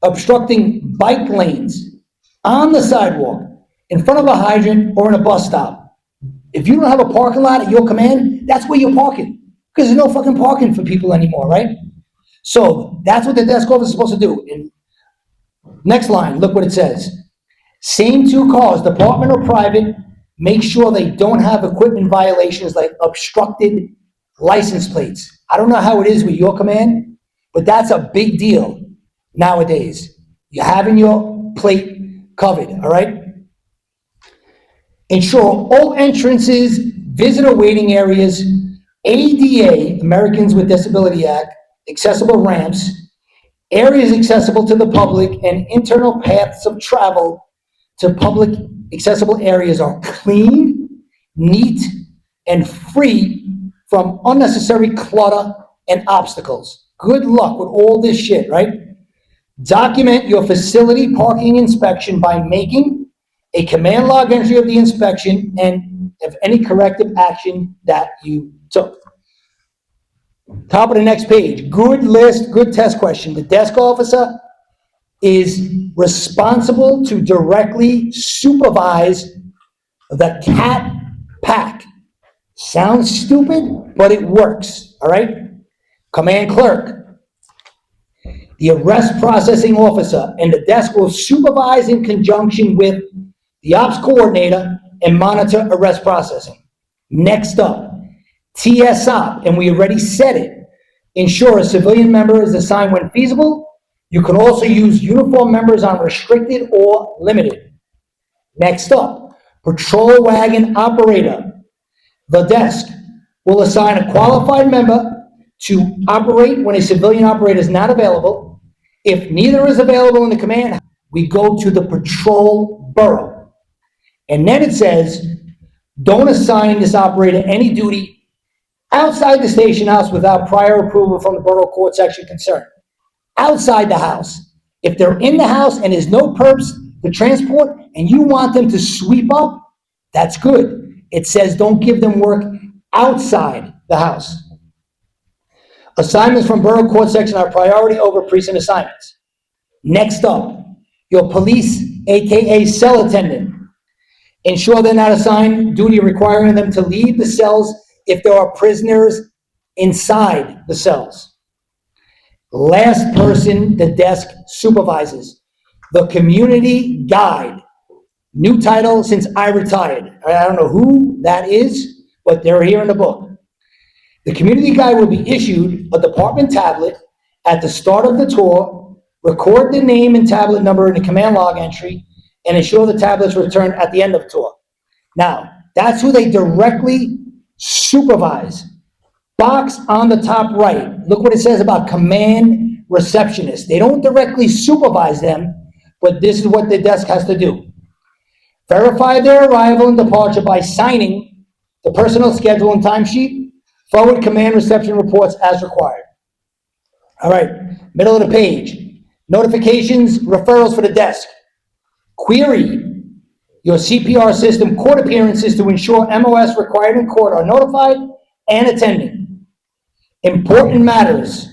Obstructing bike lanes on the sidewalk, in front of a hydrant, or in a bus stop. If you don't have a parking lot at your command, that's where you're parking. Because there's no fucking parking for people anymore, right? So that's what the desk officer is supposed to do. And next line, look what it says. Same two cars, department or private, make sure they don't have equipment violations like obstructed license plates. I don't know how it is with your command, but that's a big deal nowadays. You're having your plate covered, all right? Ensure all entrances, visitor waiting areas, ADA, Americans with Disability Act, accessible ramps, areas accessible to the public, and internal paths of travel to public accessible areas are clean, neat, and free from unnecessary clutter and obstacles. Good luck with all this shit, right? Document your facility parking inspection by making a command log entry of the inspection and of any corrective action that you took. Top of the next page, good list, good test question. The desk officer is responsible to directly supervise the cat pack. Sounds stupid, but it works, all right? Command clerk, the arrest processing officer, and the desk will supervise in conjunction with the ops coordinator and monitor arrest processing. Next up, TSOP, and we already said it. Ensure a civilian member is assigned when feasible. You can also use uniform members on restricted or limited. Next up, patrol wagon operator. The desk will assign a qualified member to operate when a civilian operator is not available. If neither is available in the command, we go to the patrol borough. And then it says, don't assign this operator any duty outside the station house without prior approval from the borough court section concerned. Outside the house. If they're in the house and there's no perps to transport and you want them to sweep up, that's good. It says don't give them work outside the house. Assignments from borough court section are priority over precinct assignments. Next up, your police, AKA cell attendant. Ensure they're not assigned duty requiring them to leave the cells if there are prisoners inside the cells. Last person the desk supervises, the community guide. New title since I retired. I don't know who that is, but they're here in the book. The community guide will be issued a department tablet at the start of the tour, record the name and tablet number in the command log entry, and ensure the tablets returned at the end of the tour. Now, that's who they directly supervise. Box on the top right, look what it says about command receptionist. They don't directly supervise them, but this is what the desk has to do. Verify their arrival and departure by signing the personnel schedule and timesheet, forward command reception reports as required. All right, middle of the page, notifications, referrals for the desk. Query your CPR system court appearances to ensure MOS required in court are notified and attending. Important matters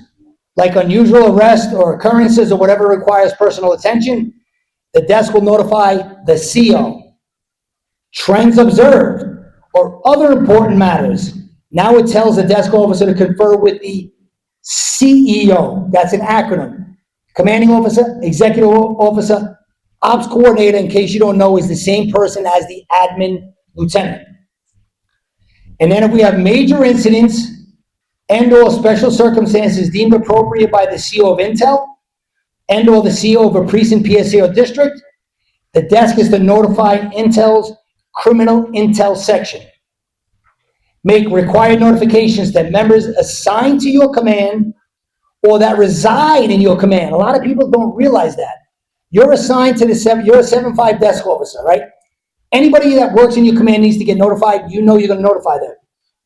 like unusual arrest or occurrences or whatever requires personal attention, the desk will notify the CO. Trends observed or other important matters, now it tells the desk officer to confer with the CEO. That's an acronym. Commanding officer, executive officer, ops coordinator, in case you don't know, is the same person as the admin lieutenant. And then if we have major incidents and or special circumstances deemed appropriate by the CO of Intel and or the CO of a precinct, PSA, or district, the desk is to notify Intel's criminal intel section. Make required notifications that members assigned to your command or that reside in your command. A lot of people don't realize that. You're assigned to you're a 7-5 desk officer, right? Anybody that works in your command needs to get notified. You know you're going to notify them.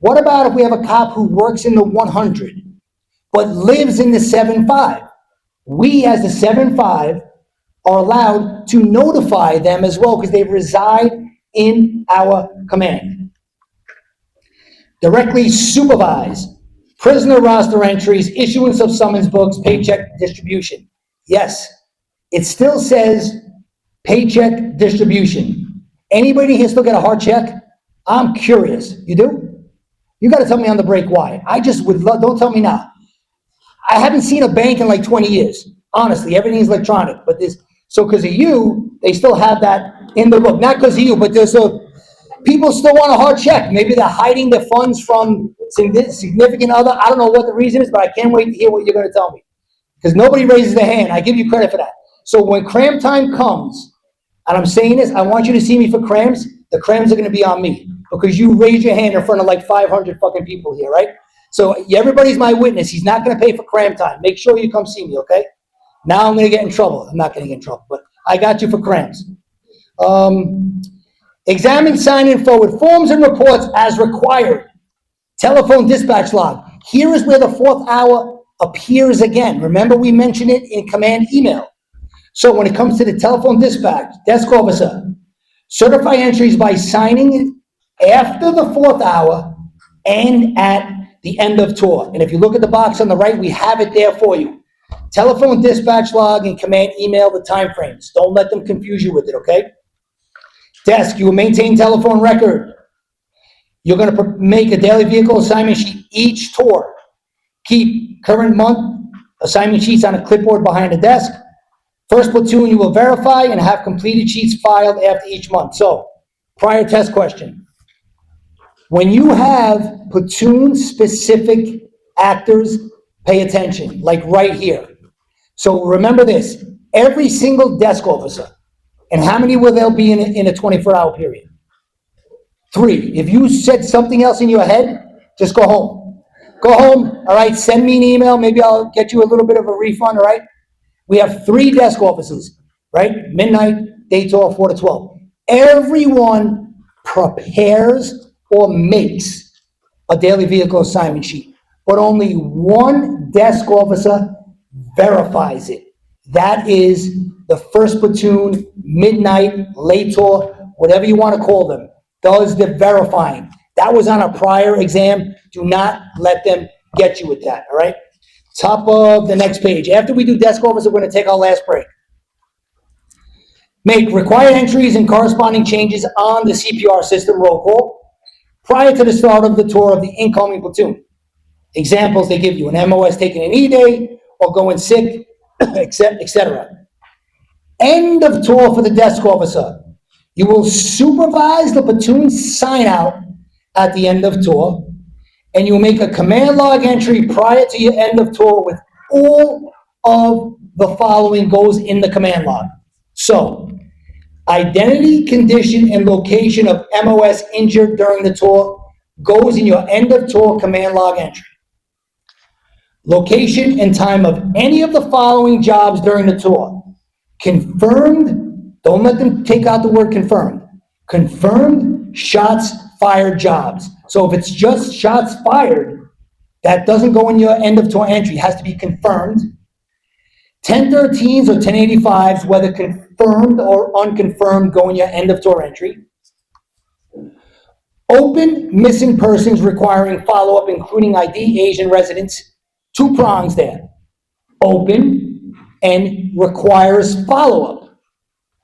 What about if we have a cop who works in the 100 but lives in the 7-5? We, as the 7-5, are allowed to notify them as well because they reside in our command. Directly supervise prisoner roster entries, issuance of summons books, paycheck distribution. Yes, it still says paycheck distribution. Anybody here still get a hard check? I'm curious. You do? You got to tell me on the break why. I just would love, don't tell me now. I haven't seen a bank in like 20 years. Honestly, everything's electronic. But this, so because of you, they still have that in the book. Not because of you, but there's a, people still want a hard check. Maybe they're hiding their funds from significant other. I don't know what the reason is, but I can't wait to hear what you're going to tell me. Because nobody raises their hand. I give you credit for that. So when cram time comes, and I'm saying this, I want you to see me for crams. The crams are going to be on me because you raise your hand in front of like 500 fucking people here, right? So everybody's my witness. He's not going to pay for cram time. Make sure you come see me, okay? Now I'm going to get in trouble. I'm not going to get in trouble, but I got you for crams. Examine, sign, and forward forms and reports as required. Telephone dispatch log. Here is where the 4th hour appears again. Remember we mentioned it in command email. So when it comes to the telephone dispatch, desk officer, certify entries by signing after the 4th hour and at the end of tour. And if you look at the box on the right, we have it there for you. Telephone dispatch log and command email the time frames. Don't let them confuse you with it, okay? Desk, you will maintain telephone record. You're going to make a daily vehicle assignment sheet each tour. Keep current month assignment sheets on a clipboard behind the desk. First platoon, you will verify and have completed sheets filed after each month. So, prior test question. When you have platoon-specific actors, pay attention, like right here. So remember this, every single desk officer, and how many will there be in a 24-hour period? 3. If you said something else in your head, just go home. Go home, all right? Send me an email. Maybe I'll get you a little bit of a refund, all right? We have 3 desk officers, right? Midnight, day 12, 4 to 12. Everyone prepares or makes a daily vehicle assignment sheet, but only one desk officer verifies it. That is the first platoon, midnight, late tour, whatever you want to call them, does the verifying. That was on a prior exam. Do not let them get you with that, all right? Top of the next page. After we do desk officer, we're going to take our last break. Make required entries and corresponding changes on the CPR system roll call prior to the start of the tour of the incoming platoon. Examples they give you, an MOS taking an E-day or going sick, etc. End of tour for the desk officer. You will supervise the platoon sign out at the end of tour, and you'll make a command log entry prior to your end of tour with all of the following goes in the command log. So, identity, condition, and location of MOS injured during the tour goes in your end of tour command log entry. Location and time of any of the following jobs during the tour. Confirmed, don't let them take out the word confirmed. Confirmed shots fired jobs. So if it's just shots fired, that doesn't go in your end of tour entry. It has to be confirmed. 1013s or 1085s, whether confirmed or unconfirmed, go in your end of tour entry. Open missing persons requiring follow-up, including ID, Asian residents, 2 prongs there. Open and requires follow-up.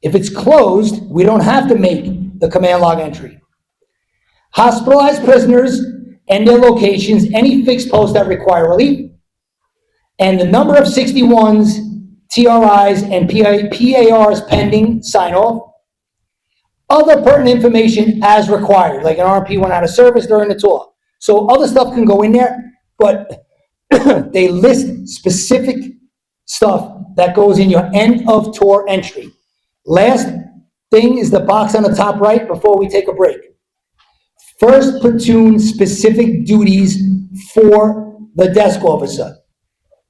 If it's closed, we don't have to make the command log entry. Hospitalized prisoners and their locations, any fixed posts that require relief, and the number of 61s, TRIs, and PARs pending sign-off. Other pertinent information as required, like an RP went out of service during the tour. So other stuff can go in there, but they list specific stuff that goes in your end of tour entry. Last thing is the box on the top right before we take a break. First platoon specific duties for the desk officer.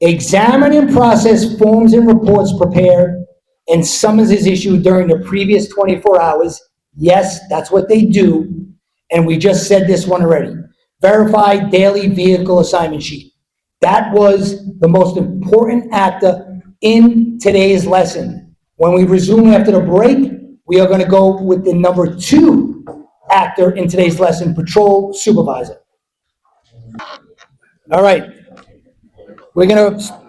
Examine and process forms and reports prepared and summons is issued during the previous 24 hours. Yes, that's what they do. And we just said this one already. Verify daily vehicle assignment sheet. That was the most important actor in today's lesson. When we resume after the break, we are going to go with the number 2 actor in today's lesson, patrol supervisor. All right. We're going to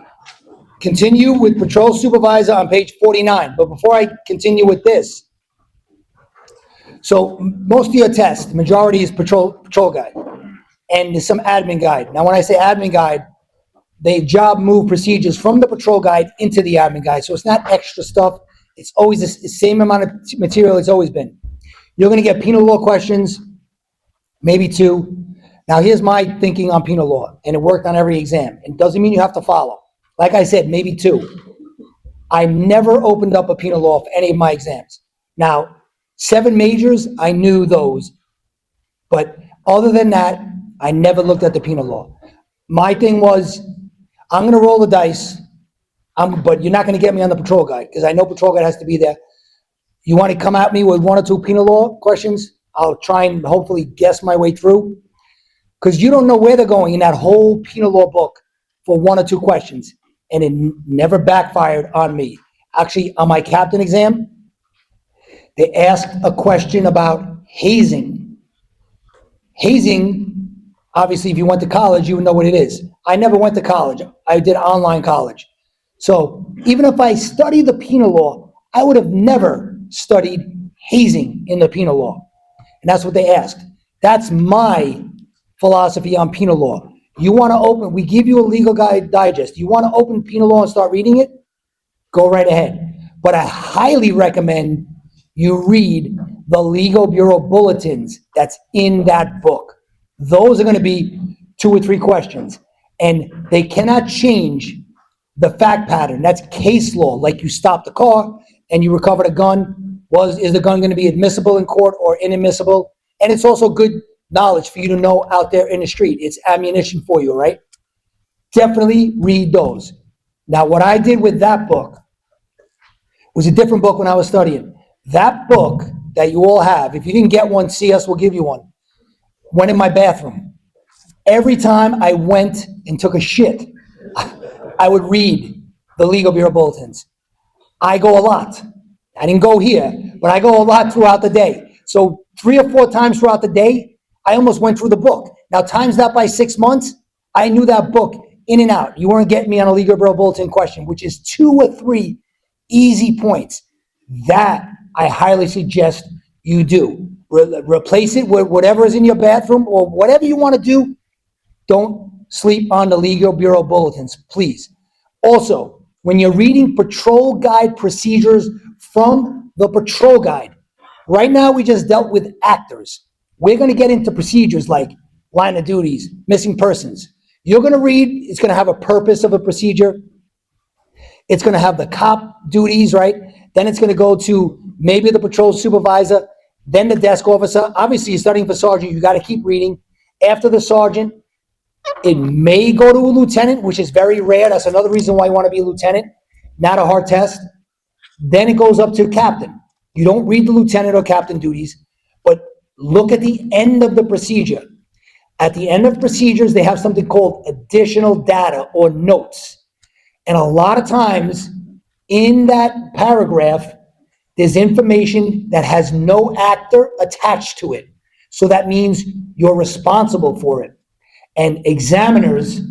continue with patrol supervisor on page 49. But before I continue with this, so most of your tests, the majority is patrol guide, and there's some admin guide. Now, when I say admin guide, they job move procedures from the patrol guide into the admin guide. So it's not extra stuff. It's always the same amount of material it's always been. You're going to get penal law questions, maybe 2. Now, here's my thinking on penal law, and it worked on every exam. It doesn't mean you have to follow. Like I said, maybe 2. I never opened up a penal law for any of my exams. Now, 7 majors, I knew those. But other than that, I never looked at the penal law. My thing was, I'm going to roll the dice, but you're not going to get me on the patrol guide, because I know patrol guide has to be there. You want to come at me with 1 or 2 penal law questions? I'll try and hopefully guess my way through. Because you don't know where they're going in that whole penal law book for 1 or 2 questions. And it never backfired on me. Actually, on my captain exam, they asked a question about hazing. Hazing, obviously, if you went to college, you would know what it is. I never went to college. I did online college. So even if I studied the penal law, I would have never studied hazing in the penal law. And that's what they asked. That's my philosophy on penal law. You want to open, we give you a legal guide digest. You want to open penal law and start reading it? Go right ahead. But I highly recommend you read the Legal Bureau bulletins that's in that book. Those are going to be 2 or 3 questions. And they cannot change the fact pattern. That's case law. Like you stopped the car and you recovered a gun. Is the gun going to be admissible in court or inadmissible? And it's also good knowledge for you to know out there in the street. It's ammunition for you, right? Definitely read those. Now, what I did with that book was a different book when I was studying. That book that you all have, if you didn't get one, see us, we'll give you one, went in my bathroom. Every time I went and took a shit, I would read the Legal Bureau bulletins. I go a lot. I didn't go here, but I go a lot throughout the day. So 3 or 4 times throughout the day, I almost went through the book. Now, times that by 6 months, I knew that book in and out. You weren't getting me on a Legal Bureau bulletin question, which is 2 or 3 easy points. That I highly suggest you do. Replace it with whatever is in your bathroom or whatever you want to do. Don't sleep on the Legal Bureau bulletins, please. Also, when you're reading patrol guide procedures from the patrol guide, right now we just dealt with actors. We're going to get into procedures like line of duties, missing persons. You're going to read, it's going to have a purpose of a procedure. It's going to have the cop duties, right? Then it's going to go to maybe the patrol supervisor, then the desk officer. Obviously, you're studying for sergeant. You got to keep reading. After the sergeant, it may go to a lieutenant, which is very rare. That's another reason why you want to be a lieutenant. Not a hard test. Then it goes up to captain. You don't read the lieutenant or captain duties, but look at the end of the procedure. At the end of procedures, they have something called additional data or notes. And a lot of times in that paragraph, there's information that has no actor attached to it. So that means you're responsible for it. And examiners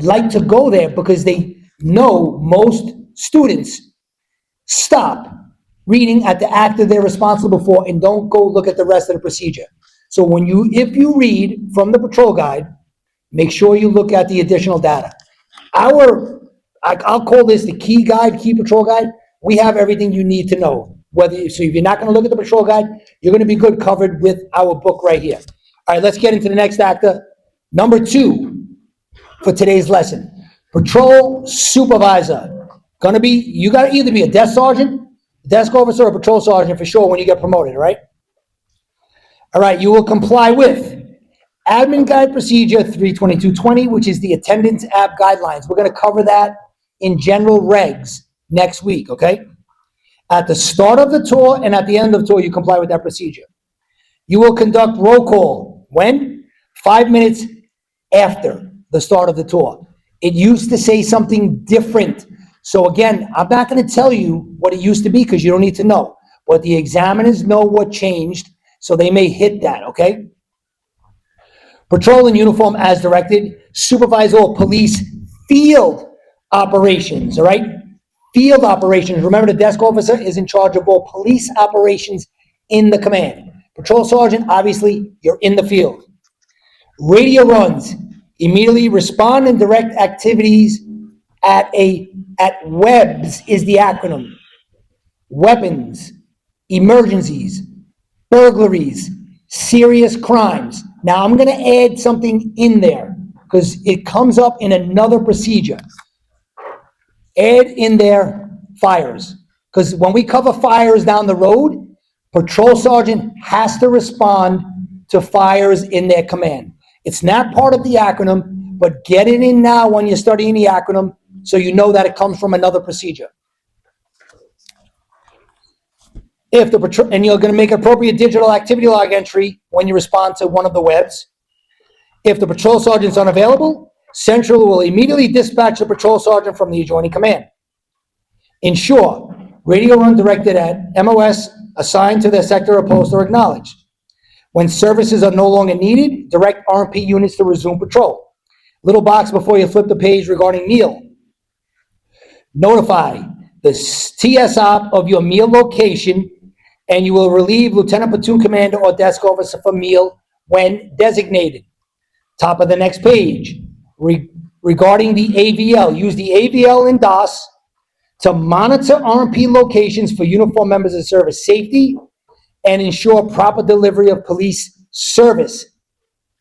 like to go there because they know most students stop reading at the actor they're responsible for and don't go look at the rest of the procedure. So if you read from the patrol guide, make sure you look at the additional data. I'll call this the key guide, key patrol guide. We have everything you need to know. So if you're not going to look at the patrol guide, you're going to be good covered with our book right here. All right, let's get into the next actor. Number 2 for today's lesson. Patrol supervisor. You got to either be a desk sergeant, desk officer, or patrol sergeant for sure when you get promoted, right? All right, you will comply with Admin Guide Procedure 32220, which is the Attendance App Guidelines. We're going to cover that in general regs next week, okay? At the start of the tour and at the end of the tour, you comply with that procedure. You will conduct roll call. When? 5 minutes after the start of the tour. It used to say something different. So again, I'm not going to tell you what it used to be because you don't need to know. But the examiners know what changed, so they may hit that, okay? Patrol in uniform as directed. Supervise all police field operations, all right? Field operations. Remember, the desk officer is in charge of all police operations in the command. Patrol sergeant, obviously, you're in the field. Radio runs. Immediately respond and direct activities at WEBS is the acronym. Weapons, emergencies, burglaries, serious crimes. Now I'm going to add something in there because it comes up in another procedure. Add in there fires, because when we cover fires down the road, patrol sergeant has to respond to fires in their command. It's not part of the acronym, but get it in now when you're studying the acronym so you know that it comes from another procedure. And you're going to make appropriate digital activity log entry when you respond to one of the webs. If the patrol sergeant's unavailable, Central will immediately dispatch the patrol sergeant from the adjoining command. Ensure radio run directed at MOS assigned to their sector or post are acknowledged. When services are no longer needed, direct RMP units to resume patrol. Little box before you flip the page regarding meal. Notify the TSOP of your meal location, and you will relieve Lieutenant Platoon Commander or Desk Officer for meal when designated. Top of the next page. Regarding the AVL, use the AVL in DOS to monitor RMP locations for uniformed members of service safety and ensure proper delivery of police service.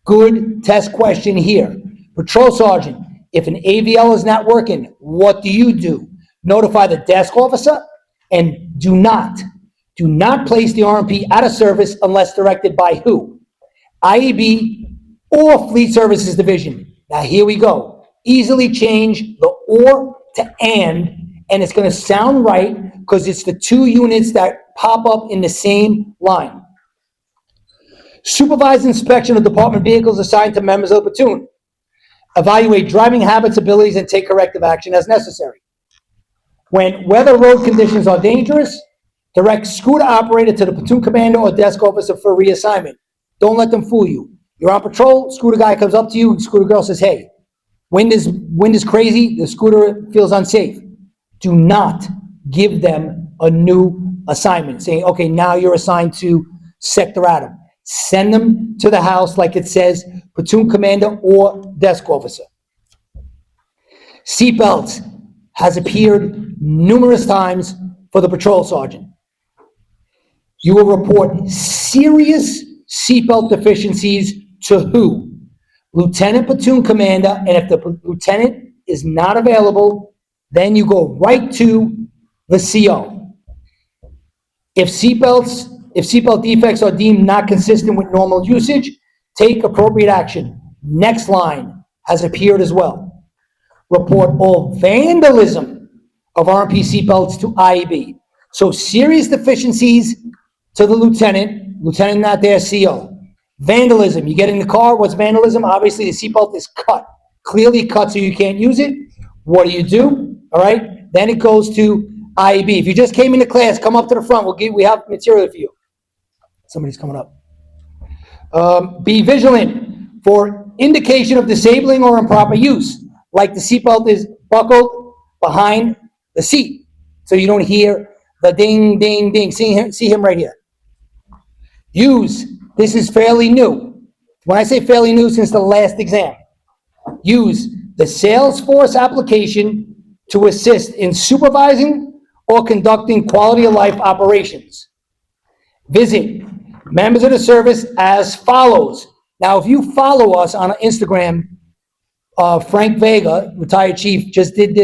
Good test question here. Patrol Sergeant, if an AVL is not working, what do? Notify the desk officer and do not place the RMP out of service unless directed by who? IEB or Fleet Services Division. Now here we go. Easily change the or to and it's going to sound right because it's the two units that pop up in the same line. Supervise inspection of department vehicles assigned to members of the platoon. Evaluate driving habits, abilities, and take corrective action as necessary. When weather road conditions are dangerous, direct scooter operator to the platoon commander or desk officer for reassignment. Don't let them fool you. You're on patrol, scooter guy comes up to you, scooter girl says, hey, wind is crazy, the scooter feels unsafe. Do not give them a new assignment, saying, okay, now you're assigned to Sector Adam. Send them to the house like it says, platoon commander or desk officer. Seatbelts has appeared numerous times for the patrol sergeant. You will report serious seatbelt deficiencies to who? Lieutenant Platoon Commander, and if the lieutenant is not available, then you go right to the CO. If seatbelt defects are deemed not consistent with normal usage, take appropriate action. Next line has appeared as well. Report all vandalism of RMP seatbelts to IEB. So serious deficiencies to the lieutenant, lieutenant not there, CO. Vandalism, you get in the car, what's vandalism? Obviously, the seatbelt is cut, clearly cut so you can't use it. What do? All right, then it goes to IEB. If you just came into class, come up to the front, we have material for you. Somebody's coming up. Be vigilant for indication of disabling or improper use, like the seatbelt is buckled behind the seat, so you don't hear the ding, ding, ding. See him right here. Use, this is fairly new. When I say fairly new, since the last exam, use the Salesforce application to assist in supervising or conducting quality of life operations. Visit members of the service as follows. Now, if you follow us on Instagram, Frank Vega, retired chief, just did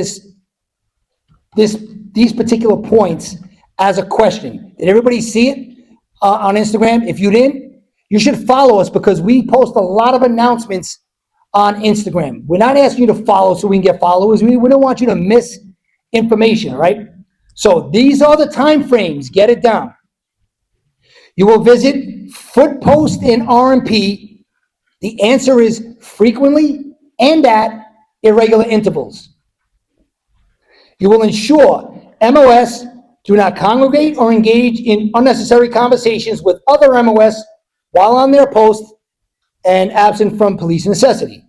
these particular points as a question. Did everybody see it on Instagram? If you didn't, you should follow us because we post a lot of announcements on Instagram. We're not asking you to follow so we can get followers. We don't want you to miss information, right? So these are the time frames. Get it down. You will visit foot post in RMP. The answer is frequently and at irregular intervals. You will ensure MOS do not congregate or engage in unnecessary conversations with other MOS while on their post and absent from police necessity.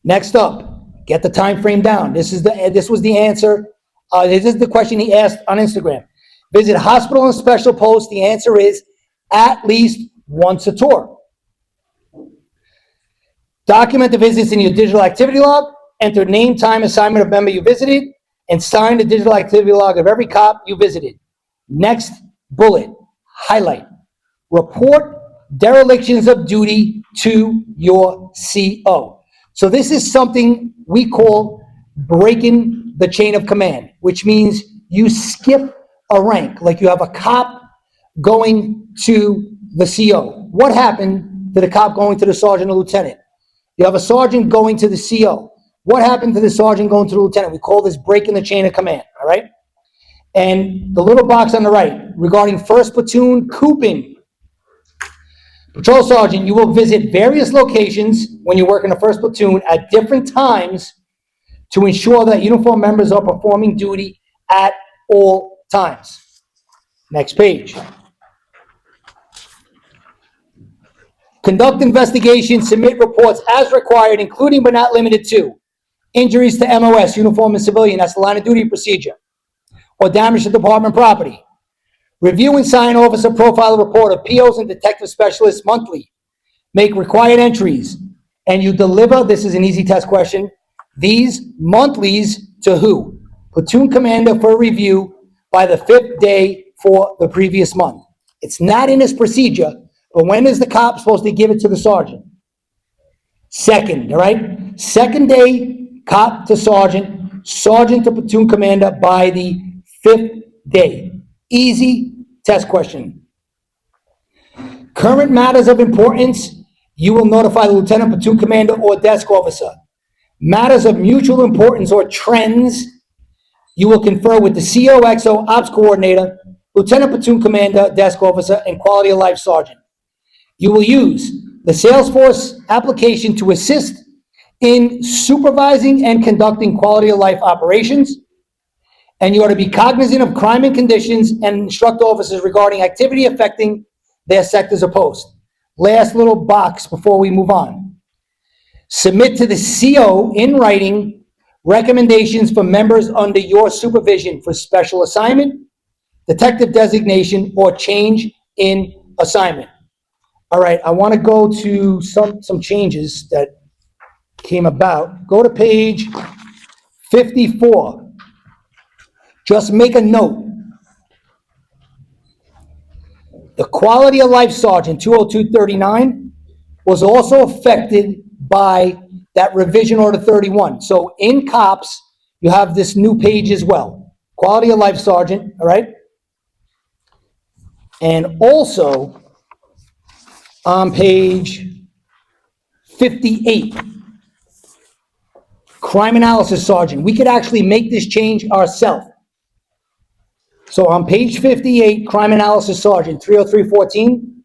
Next up, get the time frame down. This was the answer. This is the question he asked on Instagram. Visit hospital and special post. The answer is at least once a tour. Document the visits in your digital activity log. Enter name, time, assignment of member you visited, and sign the digital activity log of every cop you visited. Next bullet, highlight. Report derelictions of duty to your CO. So this is something we call breaking the chain of command, which means you skip a rank, like you have a cop going to the CO. What happened to the cop going to the sergeant or lieutenant? You have a sergeant going to the CO. What happened to the sergeant going to the lieutenant? We call this breaking the chain of command, all right? And the little box on the right, regarding first platoon cooping. Patrol sergeant, you will visit various locations when you work in the first platoon at different times to ensure that uniformed members are performing duty at all times. Next page. Conduct investigations, submit reports as required, including but not limited to injuries to MOS, uniform and civilian, that's the line of duty procedure, or damage to department property. Review and sign officer profile report of POs and detective specialists monthly. Make required entries, and you deliver, this is an easy test question, these monthlies to who? Platoon commander for review by the 5th day for the previous month. It's not in this procedure, but when is the cop supposed to give it to the sergeant? Second, all right? Second day, cop to sergeant, sergeant to platoon commander by the 5th day. Easy test question. Current matters of importance, you will notify the lieutenant, platoon commander, or desk officer. Matters of mutual importance or trends, you will confer with the COXO ops coordinator, lieutenant, platoon commander, desk officer, and quality of life sergeant. You will use the Salesforce application to assist in supervising and conducting quality of life operations. And you are to be cognizant of crime and conditions and instruct officers regarding activity affecting their sectors or posts. Last little box before we move on. Submit to the CO in writing recommendations for members under your supervision for special assignment, detective designation, or change in assignment. All right, I want to go to some changes that came about. Go to page 54. Just make a note. The quality of life sergeant 20239 was also affected by that revision order 31. So in COPS, you have this new page as well. Quality of life sergeant, all right? And also on page 58, crime analysis sergeant. We could actually make this change ourselves. So on page 58, crime analysis sergeant 30314,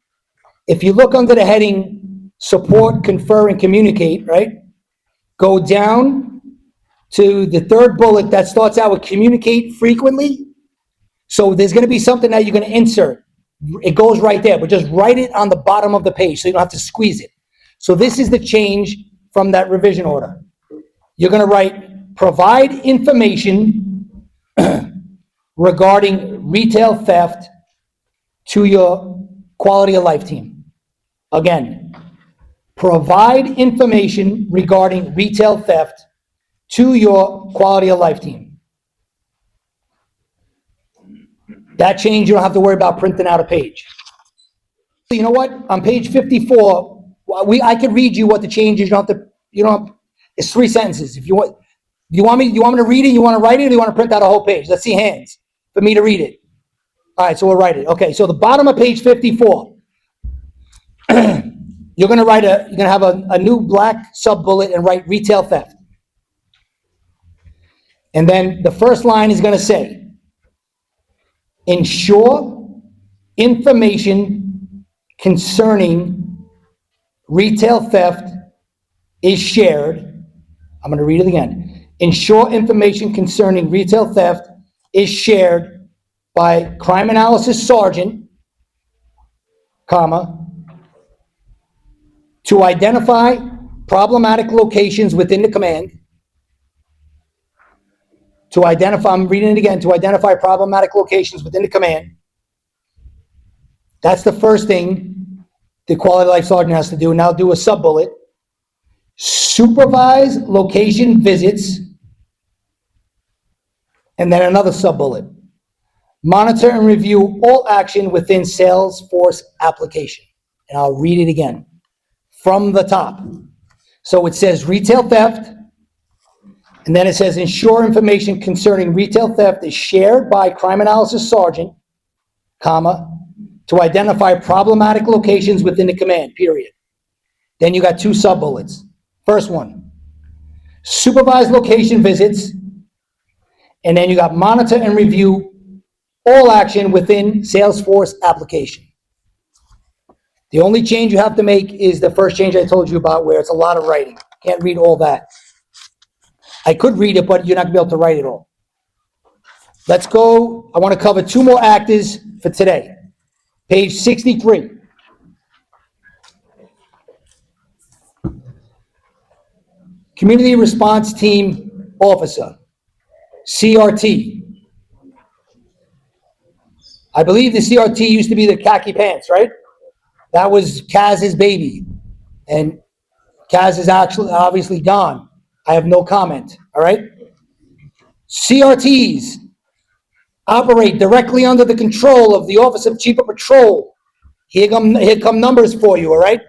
If you look under the heading support, confer, and communicate, right? Go down to the third bullet that starts out with communicate frequently. So there's going to be something that you're going to insert. It goes right there, but just write it on the bottom of the page so you don't have to squeeze it. So this is the change from that revision order. You're going to write provide information regarding retail theft to your quality of life team. Again, provide information regarding retail theft to your quality of life team. That change, you don't have to worry about printing out a page. So you know what? On page 54, I could read you what the change is. It's 3 sentences. If you want, you want me to read it, you want to write it, or you want to print out a whole page? Let's see hands for me to read it. All right, so we'll write it. Okay, so the bottom of page 54, you're going to have a new black sub-bullet and write retail theft. And then the first line is going to say, ensure information concerning retail theft is shared. I'm going to read it again. Ensure information concerning retail theft is shared by crime analysis sergeant, comma, to identify problematic locations within the command. I'm reading it again, to identify problematic locations within the command. That's the first thing the quality life sergeant has to do. Now do a sub-bullet. Supervise location visits. And then another sub-bullet. Monitor and review all action within Salesforce application. And I'll read it again from the top. So it says retail theft. And then it says ensure information concerning retail theft is shared by crime analysis sergeant, comma, to identify problematic locations within the command, period. Then you got 2 sub-bullets. First one, supervise location visits, and then you got monitor and review all action within Salesforce application. The only change you have to make is the first change I told you about, where it's a lot of writing. Can't read all that. I could read it, but you're not going to be able to write it all. Let's go. I want to cover 2 more actors for today. Page 63. Community Response Team Officer, CRT. I believe the CRT used to be the khaki pants, right? That was Kaz's baby. And Kaz is actually obviously gone. I have no comment, all right? CRTs operate directly under the control of the Office of Chief of Patrol. Here come numbers for you, all right?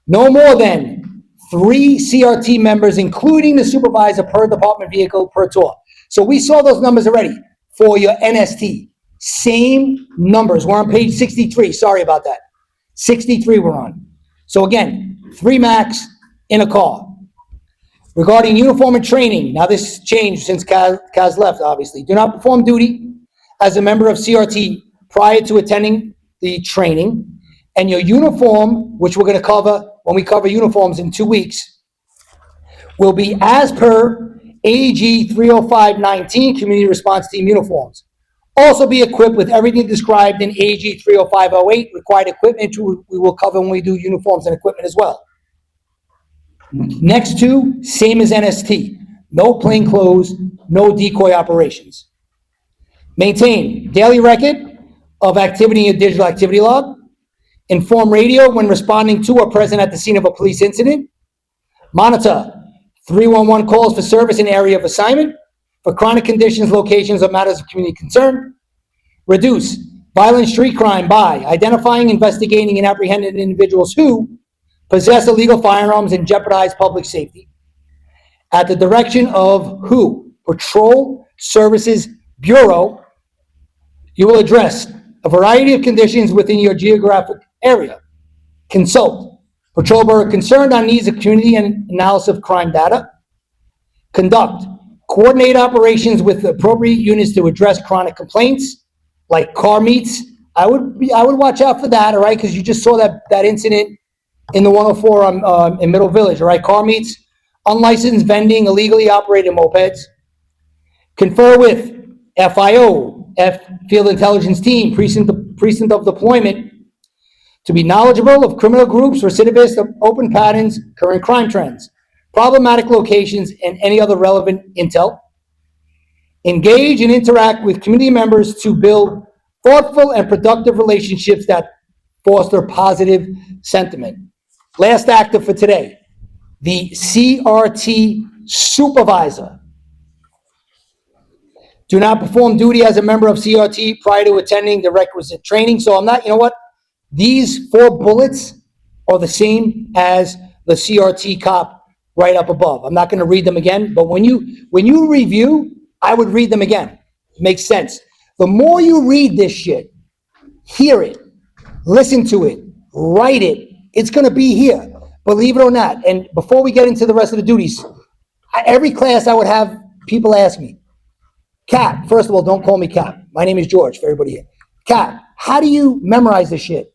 No more than 3 CRT members, including the supervisor per department vehicle per tour. So we saw those numbers already for your NST. Same numbers. We're on page 63. Sorry about that. 63 we're on. So again, 3 max in a car. Regarding uniform and training, now this changed since Kaz left, obviously. Do not perform duty as a member of CRT prior to attending the training. And your uniform, which we're going to cover when we cover uniforms in 2 weeks, will be as per AG 30519 Community Response Team uniforms. Also be equipped with everything described in AG 30508, required equipment, we will cover when we do uniforms and equipment as well. Next 2, same as NST. No plain clothes, no decoy operations. Maintain daily record of activity in digital activity log. Inform radio when responding to or present at the scene of a police incident. Monitor 311 calls for service in area of assignment for chronic conditions, locations, or matters of community concern. Reduce violent street crime by identifying, investigating, and apprehending individuals who possess illegal firearms and jeopardize public safety. At the direction of who? Patrol Services Bureau, you will address a variety of conditions within your geographic area. Consult Patrol Bureau concerned on needs of community and analysis of crime data. Conduct coordinate operations with appropriate units to address chronic complaints like car meets, I would watch out for that, all right? Because you just saw that incident in the 104 in Middle Village, all right? Car meets, unlicensed vending, illegally operated mopeds. Confer with FIO, Field Intelligence Team, precinct of deployment, to be knowledgeable of criminal groups, recidivists, open patterns, current crime trends, problematic locations, and any other relevant intel. Engage and interact with community members to build thoughtful and productive relationships that foster positive sentiment. Last active for today, the CRT supervisor. Do not perform duty as a member of CRT prior to attending the requisite training. So I'm not, you know what? These 4 bullets are the same as the CRT cop right up above. I'm not going to read them again, but when you review, I would read them again. It makes sense. The more you read this shit, hear it, listen to it, write it, it's going to be here. Believe it or not. And before we get into the rest of the duties, every class I would have people ask me, Cap, first of all, don't call me Cap. My name is George for everybody here. Cap, how do you memorize this shit?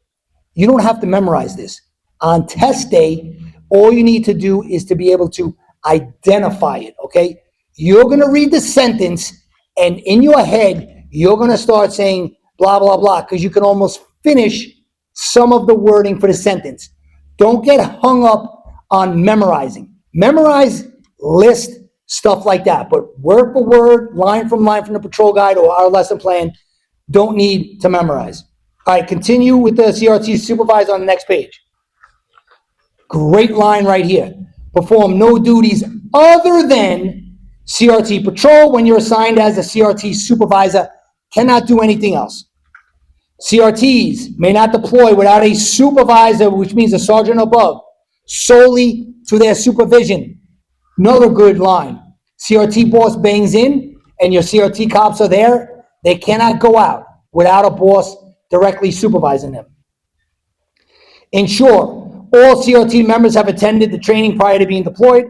You don't have to memorize this. On test day, all you need to do is to be able to identify it, okay? You're going to read the sentence, and in your head, you're going to start saying blah, blah, blah, because you can almost finish some of the wording for the sentence. Don't get hung up on memorizing. Memorize, list, stuff like that. But word for word, line from the patrol guide or our lesson plan, don't need to memorize. All right, continue with the CRT supervisor on the next page. Great line right here. Perform no duties other than CRT patrol when you're assigned as a CRT supervisor. Cannot do anything else. CRTs may not deploy without a supervisor, which means a sergeant above, solely to their supervision. Another good line. CRT boss bangs in and your CRT cops are there. They cannot go out without a boss directly supervising them. Ensure all CRT members have attended the training prior to being deployed.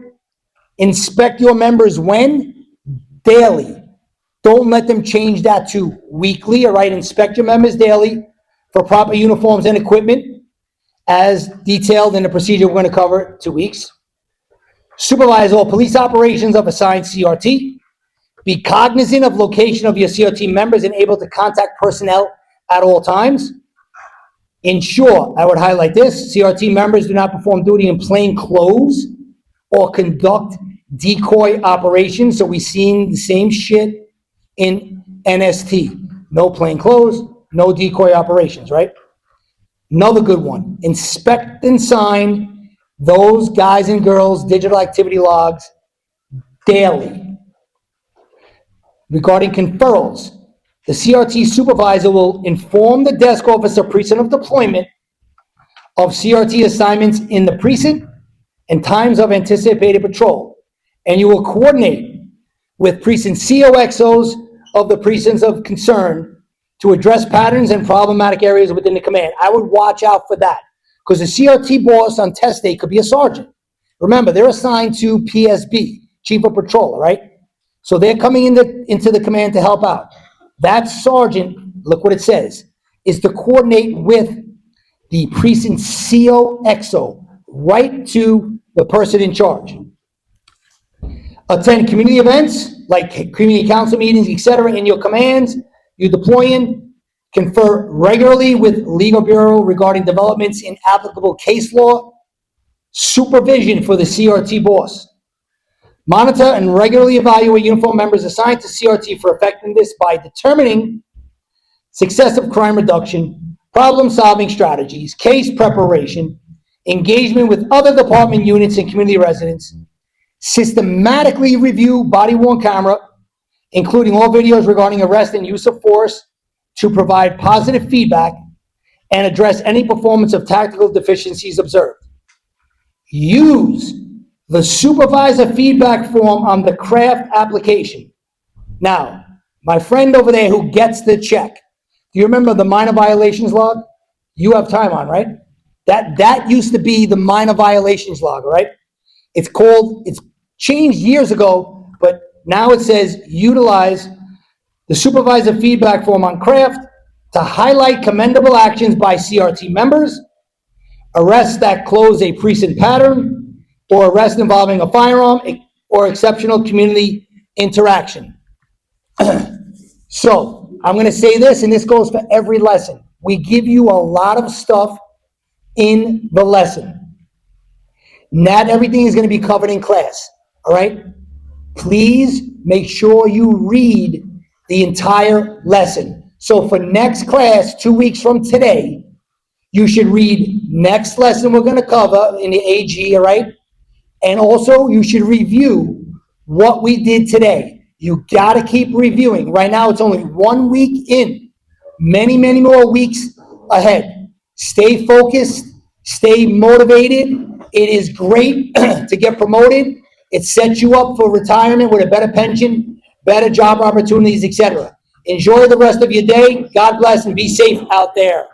Inspect your members when? Daily. Don't let them change that to weekly, all right? Inspect your members daily for proper uniforms and equipment as detailed in the procedure we're going to cover in 2 weeks. Supervise all police operations of assigned CRT. Be cognizant of location of your CRT members and able to contact personnel at all times. Ensure, I would highlight this, CRT members do not perform duty in plain clothes or conduct decoy operations. So we've seen the same shit in NST. No plain clothes, no decoy operations, right? Another good one, inspect and sign those guys and girls' digital activity logs daily. Regarding conferrals, the CRT supervisor will inform the desk officer precinct of deployment of CRT assignments in the precinct and times of anticipated patrol. And you will coordinate with precinct COXOs of the precincts of concern to address patterns and problematic areas within the command. I would watch out for that because the CRT boss on test day could be a sergeant. Remember, they're assigned to PSB, Chief of Patrol, all right? So they're coming into the command to help out. That sergeant, look what it says, is to coordinate with the precinct COXO, right to the person in charge. Attend community events like community council meetings, etc. in your commands you deploy in. Confer regularly with legal bureau regarding developments in applicable case law. Supervision for the CRT boss. Monitor and regularly evaluate uniform members assigned to CRT for effectiveness by determining success of crime reduction, problem-solving strategies, case preparation, engagement with other department units and community residents, systematically review body-worn camera, including all videos regarding arrest and use of force, to provide positive feedback and address any performance of tactical deficiencies observed. Use the supervisor feedback form on the craft application. Now, my friend over there who gets the check, do you remember the minor violations log? You have time on, right? That used to be the minor violations log, right? It's changed years ago, but now it says utilize the supervisor feedback form on craft to highlight commendable actions by CRT members, arrests that close a precinct pattern, or arrests involving a firearm or exceptional community interaction. So I'm going to say this, and this goes for every lesson. We give you a lot of stuff in the lesson. Not everything is going to be covered in class, all right? Please make sure you read the entire lesson. So for next class, 2 weeks from today, you should read next lesson we're going to cover in the AG, all right? And also, you should review what we did today. You got to keep reviewing. Right now, it's only 1 week in. Many, many more weeks ahead. Stay focused. Stay motivated. It is great to get promoted. It sets you up for retirement with a better pension, better job opportunities, etc. Enjoy the rest of your day. God bless and be safe out there.